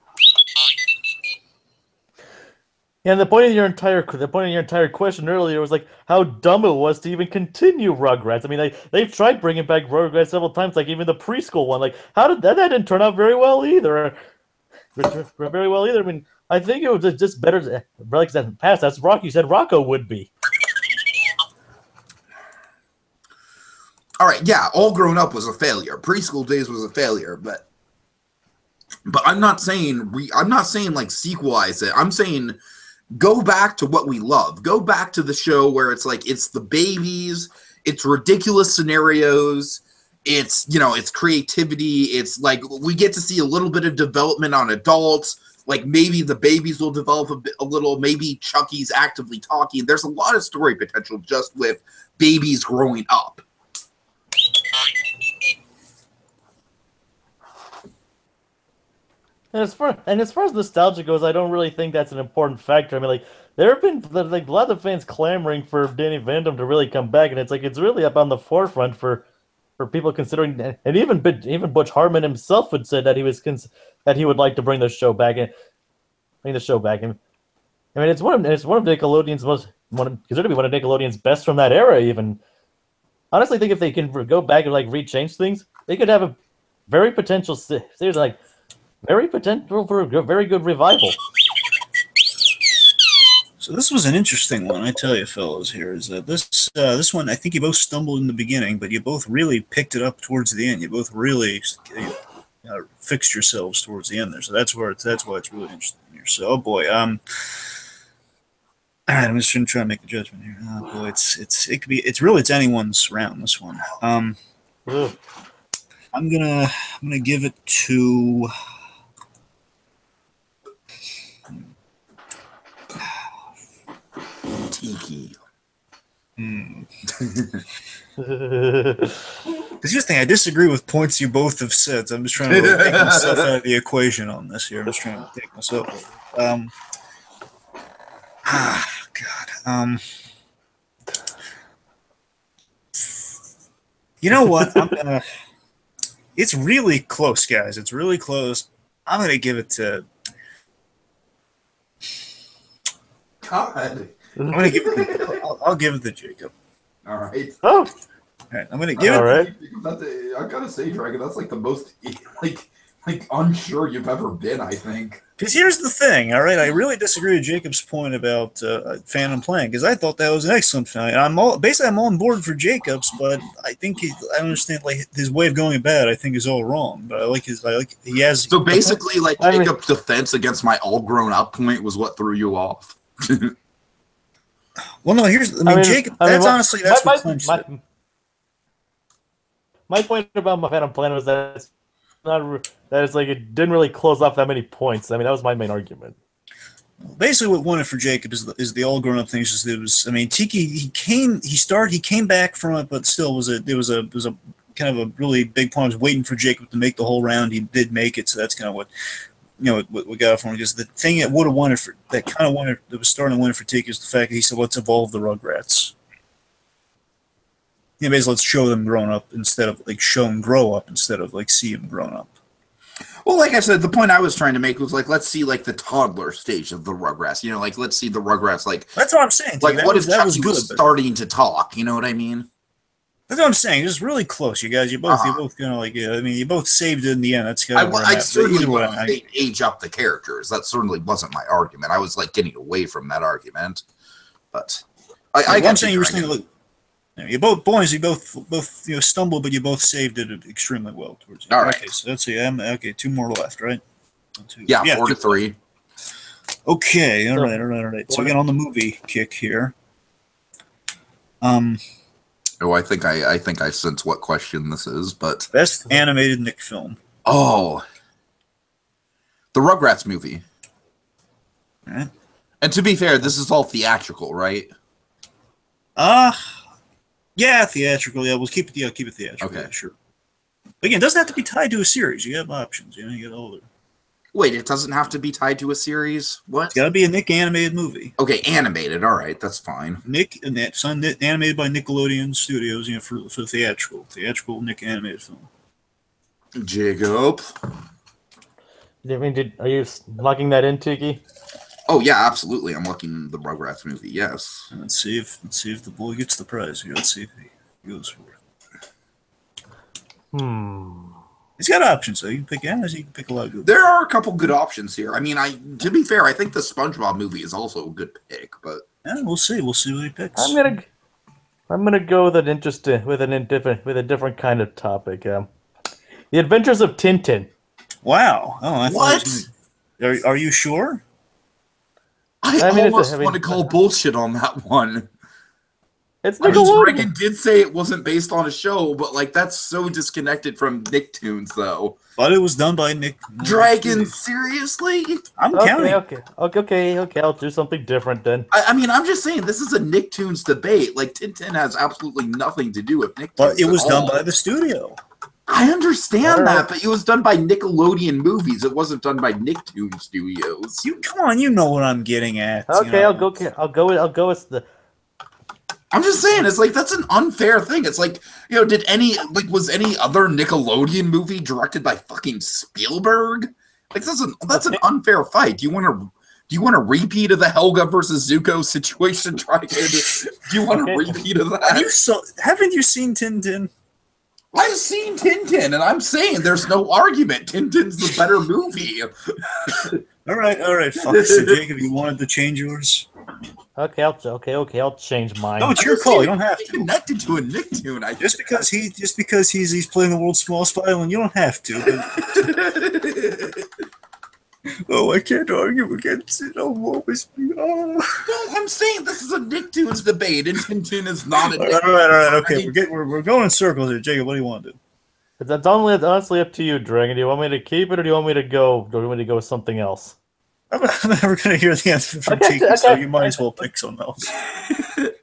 And the point of your entire question earlier was like how dumb it was to even continue Rugrats. I mean, they've tried bringing back Rugrats several times, like even the preschool one. Like, how did that didn't turn out very well either? Very well either. I mean, I think it was just better. Like in the past, that's Rocky said Rocco would be. All right, yeah, All Grown Up was a failure. Preschool Days was a failure, but I'm not saying like sequelize it. I'm saying go back to what we love. Go back to the show where it's like it's the babies, it's ridiculous scenarios, it's it's creativity, it's like we get to see a little bit of development on adults. Like maybe the babies will develop a little, maybe Chucky's actively talking. There's a lot of story potential just with babies growing up. And as far as nostalgia goes, I don't really think that's an important factor. I mean, like there have been like a lot of fans clamoring for Danny Phantom to really come back, and it's really up on the forefront for people considering. And even Butch Hartman himself would say that he would like to bring the show back. And I mean, it's one of Nickelodeon's considered to be one of Nickelodeon's best from that era. Even honestly, I think if they can go back and like rechange things, they could have a very potential series like. Very potential for a very good revival. So this was an interesting one, I tell you, fellows. Here is this one. I think you both stumbled in the beginning, but you both really picked it up towards the end. You both really fixed yourselves towards the end there. So that's why it's really interesting here. So, oh boy, all right, I'm just trying to make a judgment here. Oh boy, it's anyone's round. This one. I'm gonna give it to. Tiki. Because here's the thing, I disagree with points you both have said. So I'm just trying to take myself out of the equation on this here. I'm just trying to take myself. God. You know what? It's really close, guys. It's really close. I'm gonna give it to. God. I'll give it to Jacob. All right. Oh. All right. I'm gonna give it. All right. I gotta say, Dragon, that's like the most like unsure you've ever been. I think. Because here's the thing, all right. I really disagree with Jacob's point about Phantom Planet because I thought that was an excellent film. I'm on board for Jacob's, but I think I understand like his way of going about it. I think is all wrong. But he has. So basically, like Jacob's defense against my all grown up point was what threw you off. Well, no. Jacob. Honestly, that's what clinched it. My point about my Phantom Planet was that it didn't really close off that many points. I mean, that was my main argument. Basically, what won it for Jacob is the all grown up thing. Tiki he came back from it, but still it was a kind of a really big point. I was waiting for Jacob to make the whole round. He did make it, so that's kind of what what got it for him. Because the thing that would have won it that was starting to win it for Tiki is the fact that he said, "Let's evolve the Rugrats." Basically, let's show them grown up instead of like show them grow up instead of like see them grown up. Well, like I said, the point I was trying to make was like let's see like the toddler stage of the Rugrats. Like let's see the Rugrats like. That's what I'm saying. Like what if Chucky was starting to talk? You know what I mean? That's what I'm saying. It was really close, you guys. You both you both saved it in the end. That's kind of I certainly wouldn't age up the characters. That certainly wasn't my argument. I was like getting away from that argument, but I'm saying you were saying. You both stumbled, but you both saved it extremely well towards the end. All right. Okay, so let's see. Okay, two more left, right? Yeah, 4-3. Okay, all right. So again, on the movie kick here. I think I sense what question this is, but best animated Nick film. Oh, the Rugrats movie. Right. And to be fair, this is all theatrical, right? Yeah, theatrical. Yeah, we'll keep it. Yeah, keep it theatrical. Okay, yeah, sure. But again, it doesn't have to be tied to a series. You have options. You know, you get older. Wait, it doesn't have to be tied to a series? What? It's got to be a Nick animated movie. Okay, animated. All right, that's fine. Nick and that son animated by Nickelodeon Studios. You know, for theatrical Nick animated film. Jacob. I mean, are you locking that in, Tiki? Oh yeah, absolutely. I'm looking the Rugrats movie. Yes. And let's see if the boy gets the prize here. Let's see if he goes for it. He's got options, so you can pick animals. You can pick a lot of good. There are a couple good options here. I mean, to be fair, I think the SpongeBob movie is also a good pick, but yeah, we'll see. We'll see what he picks. I'm gonna go with a different kind of topic. The Adventures of Tintin. Wow. Oh, I what? Are you sure? I almost want to call bullshit on that one. It's Nickelodeon. Nickelodeon. Reagan did say it wasn't based on a show, but like that's so disconnected from NickToons, though. But it was done by Nick. Dragon, seriously? I'm counting. Okay. I'll do something different then. I mean, I'm just saying this is a Nicktoons debate. Like Tintin has absolutely nothing to do with Nicktoons. But it was done by the studio. I understand that, but it was done by Nickelodeon Movies. It wasn't done by Nicktoons Studios. Come on, you know what I'm getting at. Okay, you know? I'll go with the. I'm just saying, it's like that's an unfair thing. It's like, you know, was any other Nickelodeon movie directed by fucking Spielberg? Like that's an unfair fight. Do you want a repeat of the Helga versus Zuko situation? Do you want a repeat of that? Haven't you seen Tintin? I've seen Tintin, and I'm saying there's no argument. Tintin's the better movie. All right. Fuck. So, Jacob, you wanted to change yours? Okay, I'll change mine. No, it's your call. You don't have to. Connected to a Nicktoon. Just because he's playing the world's smallest violin, you don't have to. Oh, I can't argue against it. Oh, what was me? Oh. No, I'm saying this is a Nicktoons debate, and Tintin is not a Nicktoons. All right. Okay, we're going in circles here, Jacob. What do you want to do? That's honestly up to you, Dragon. Do you want me to keep it, or do you want me to go? Do you want me to go with something else? I'm never going to hear the answer from Tiki, so you might as well pick something else.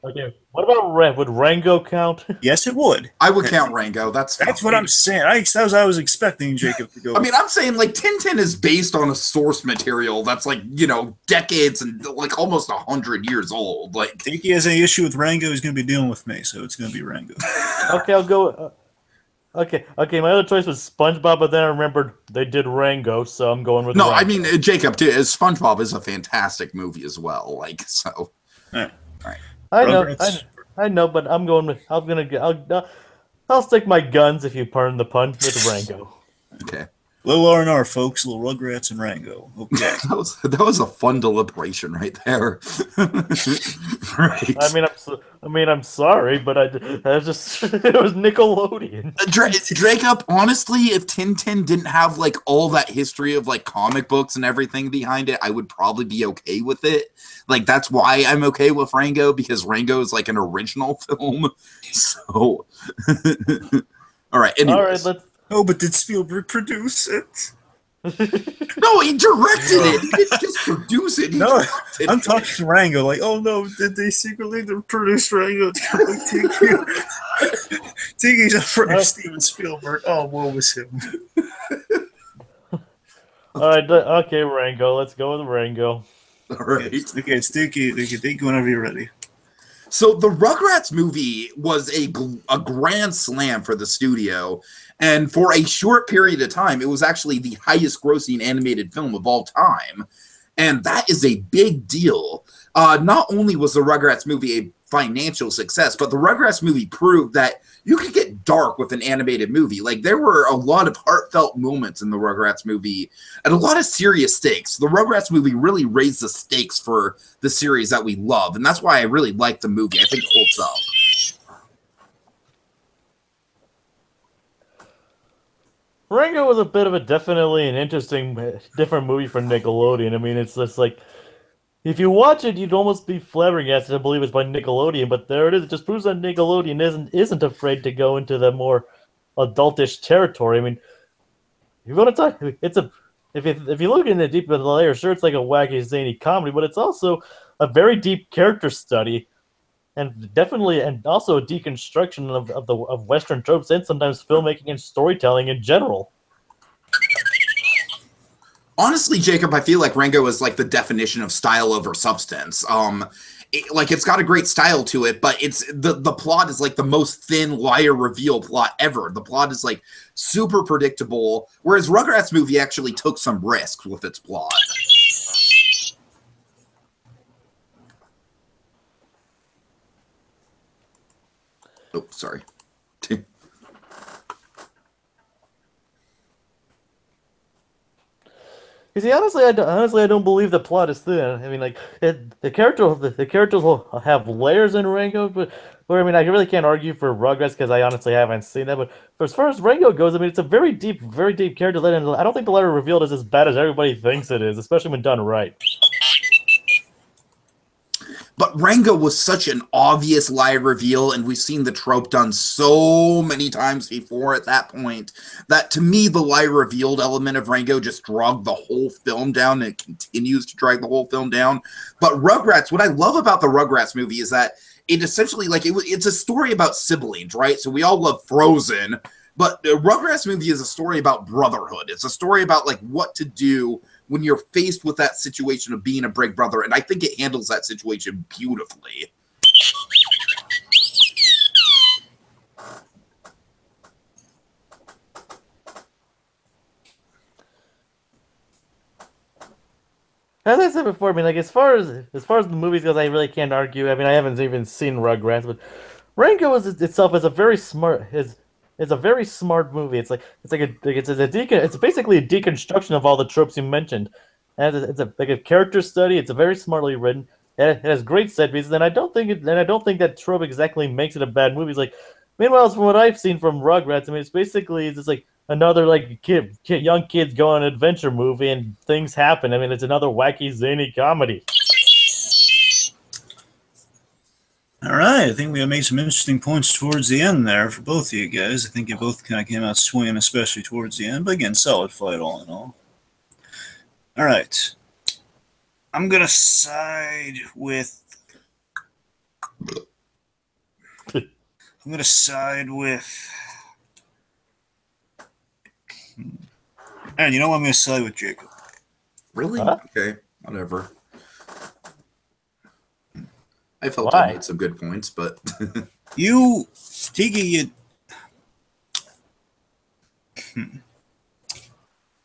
Okay, what about would Rango count? Yes, it would. I would count Rango. That's what I'm saying. I was expecting Jacob to go. I mean, I'm saying like Tintin is based on a source material that's like, you know, decades and like almost 100 years old. Like Tiki has any issue with Rango, he's going to be dealing with me, so it's going to be Rango. Okay, I'll go. Okay. My other choice was SpongeBob, but then I remembered they did Rango, so I'm going with. No, Rango. I mean Jacob. SpongeBob is a fantastic movie as well. Like so. All right. I know, but I'll stick my guns, if you pardon the pun, with Rango. Okay. Little R&R, folks. Little Rugrats and Rango. Okay. that was a fun deliberation right there. Right. I mean, I'm sorry, but it was Nickelodeon. Jacob, honestly, if Tintin didn't have like all that history of like comic books and everything behind it, I would probably be okay with it. Like that's why I'm okay with Rango, because Rango is like an original film. So, all right. Anyways. All right, Oh, but did Spielberg produce it? No, he directed it. He didn't just produce it. No, I'm talking Rango. Like, oh no, did they secretly produce Rango? Tiki's a first Steven Spielberg. Oh, what was him? All right, okay, Rango. Let's go with Rango. All right. Okay, it's Tiki whenever you're ready. So the Rugrats movie was a grand slam for the studio, and for a short period of time, it was actually the highest grossing animated film of all time, and that is a big deal. Not only was the Rugrats movie a financial success, but the Rugrats movie proved that you could get dark with an animated movie. Like, there were a lot of heartfelt moments in the Rugrats movie and a lot of serious stakes. The Rugrats movie really raised the stakes for the series that we love, and that's why I really like the movie. I think it holds up. Rango was a bit of definitely an interesting, different movie for Nickelodeon. I mean, it's just like, if you watch it, you'd almost be flabbergasted to believe it's by Nickelodeon, but there it is. It just proves that Nickelodeon isn't afraid to go into the more adultish territory. I mean, you want to talk? if you look into deep into the layer, sure, it's like a wacky, zany comedy, but it's also a very deep character study, and definitely, and also a deconstruction of Western tropes and sometimes filmmaking and storytelling in general. Honestly, Jacob, I feel like Rango is like the definition of style over substance. It's got a great style to it, but it's the plot is like the most thin liar reveal plot ever. The plot is like super predictable, whereas Rugrats movie actually took some risks with its plot. Oh, sorry. You see, honestly, I don't believe the plot is thin. I mean, like the characters will have layers in Rango, but I mean, I really can't argue for Rugrats because I honestly haven't seen that. But for as far as Rango goes, I mean, it's a very deep character, and I don't think the letter revealed is as bad as everybody thinks it is, especially when done right. But Rango was such an obvious lie reveal, and we've seen the trope done so many times before at that point, that to me, the lie revealed element of Rango just dragged the whole film down, and it continues to drag the whole film down. But Rugrats, what I love about the Rugrats movie is that it essentially, like, it's a story about siblings, right? So we all love Frozen, but the Rugrats movie is a story about brotherhood. It's a story about, like, what to do when you're faced with that situation of being a big brother, and I think it handles that situation beautifully. As I said before, I mean, like as far as the movies goes, I really can't argue. I mean, I haven't even seen Rugrats, but Rango itself is a very smart is a very smart movie. It's basically a deconstruction of all the tropes you mentioned. And it's like a character study. It's a very smartly written. It has great set pieces, and I don't think that trope exactly makes it a bad movie. It's like, meanwhile, from what I've seen from Rugrats, I mean, it's just like another like young kids go on an adventure movie, and things happen. I mean, it's another wacky, zany comedy. All right, I think we have made some interesting points towards the end there for both of you guys. I think you both kind of came out swinging, especially towards the end. But again, solid fight all in all. All right. I'm going to side with... And you know what? I'm going to side with Jacob. Really? Huh? Okay, whatever. I felt I made some good points, but... Tiki,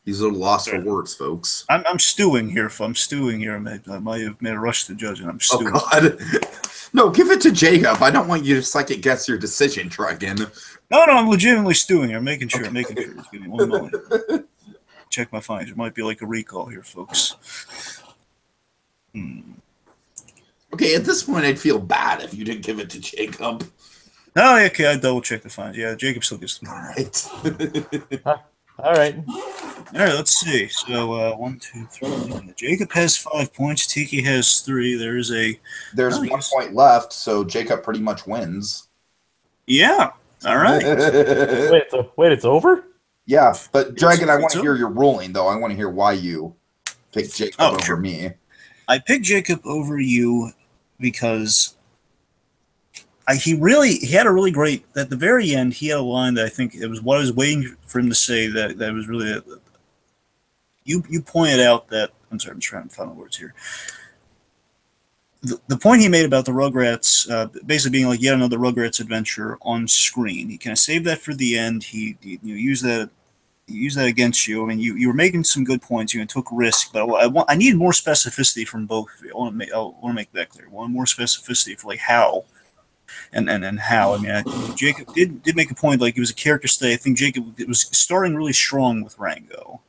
He's a little lost for words, folks. I'm stewing here. I might have made a rush to judge, and I'm stewing. Oh, God. No, give it to Jacob. I don't want you to second guess your decision, Dragon. No, I'm legitimately stewing here. Making sure. Just give me 1 moment. Check my findings. It might be like a recall here, folks. Okay, at this point, I'd feel bad if you didn't give it to Jacob. Oh, okay, I double checked the findings. Yeah, Jacob still gets the All All right. All right, let's see. So, 1, 2, 3. Jacob has 5 points. Tiki has 3. There's 1 point left, so Jacob pretty much wins. Yeah. All right. Wait, it's over? Yeah, but Dragon, I want to hear your ruling, though. I want to hear why you picked Jacob over me. I picked Jacob over you because he had a really great, at the very end, he had a line that I think it was what I was waiting for him to say that was really, you pointed out that, I'm sorry, I'm trying to find the words here. The point he made about the Rugrats, basically being like yet another Rugrats adventure on screen, he kind of saved that for the end. He used that against you. I mean, you were making some good points. You took risk, but I need more specificity from both of you. I want to make that clear. I want more specificity for like how, and how. I mean, Jacob did make a point like it was a character study. I think Jacob was starting really strong with Rango,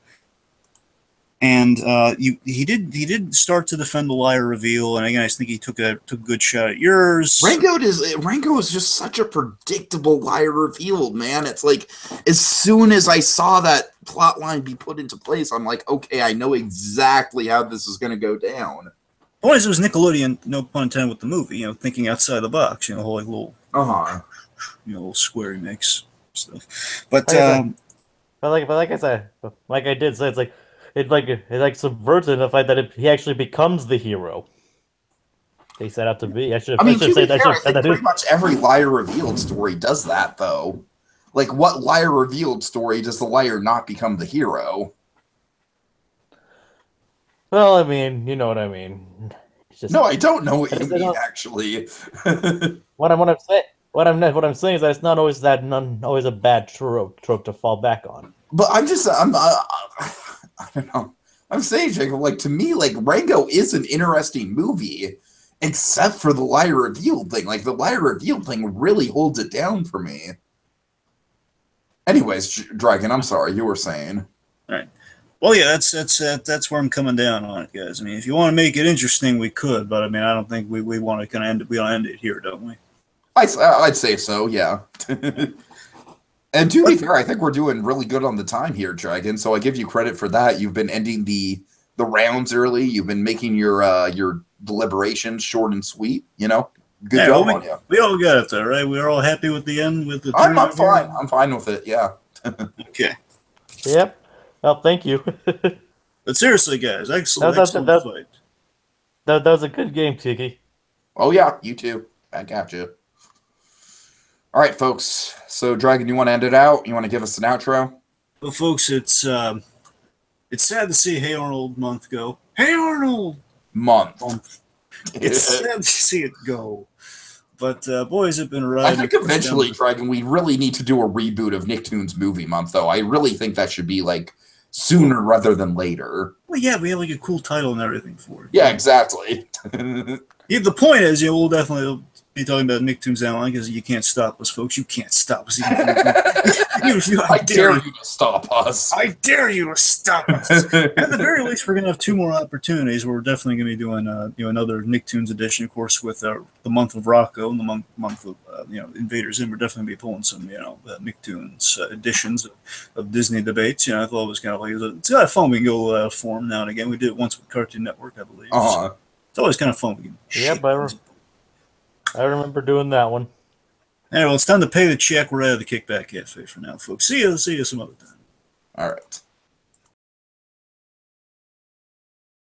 and he did start to defend the liar reveal. And again, I think he took a good shot at yours. Rango is just such a predictable liar reveal, man. It's like as soon as I saw that plot line be put into place, I'm like, okay, I know exactly how this is going to go down. Always it was Nickelodeon, no pun intended, with the movie. Thinking outside the box. The whole like little little square he makes stuff. But like I said, like I did say, it's like it subverts it in the fact that he actually becomes the hero they set out to be. I mean, to be fair, I think pretty much every liar revealed story does that, though. Like, what liar revealed story does the liar not become the hero? Well, I mean, you know what I mean. No, I don't know what you mean, actually. What I'm saying is that it's not always a bad trope to fall back on. But I don't know. I'm saying, Jacob, like, to me, like, Rango is an interesting movie, except for the liar revealed thing. Like, the liar revealed thing really holds it down for me. Anyways, Dragon, I'm sorry, you were saying. All right. Well, yeah, that's where I'm coming down on it, guys. I mean, if you want to make it interesting, we could, but I mean, I don't think we want to kind of end it. We want to end it here, don't we? I'd say so, yeah. And to be fair, I think we're doing really good on the time here, Dragon. So I give you credit for that. You've been ending the rounds early. You've been making your deliberations short and sweet. You know, good job on you. We all got it, though, right? We're all happy with the end. With the I'm fine. I'm fine with it. Yeah. Okay. Yep. Well, thank you. But seriously, guys, excellent fight. That was a good game, Tiki. Oh yeah, you too. Back at you. All right, folks. So, Dragon, you want to end it out? You want to give us an outro? Well, folks, it's sad to see Hey Arnold month go. Hey Arnold month. It's sad to see it go. But boys, have been riding. I think eventually, Dragon, we really need to do a reboot of Nicktoons Movie Month, though. I really think that should be like sooner rather than later. Well, yeah, we have like a cool title and everything for it. Yeah, exactly. Yeah, the point is, we'll definitely be talking about Nicktoons now, because you can't stop us, folks. You can't stop us. I dare you to stop us. I dare you to stop us. At the very least, we're going to have 2 more opportunities where we're definitely going to be doing another Nicktoons edition, of course, with the month of Rocco and the month of Invaders In. We're definitely going to be pulling some Nicktoons editions of Disney debates. I thought it was kind of like it's kind of fun. We can go form now and again. We did it once with Cartoon Network, I believe. So it's always kind of fun. I remember doing that one. Anyway, it's time to pay the check. We're out of the Kickback Cafe for now, folks. See you some other time. All right.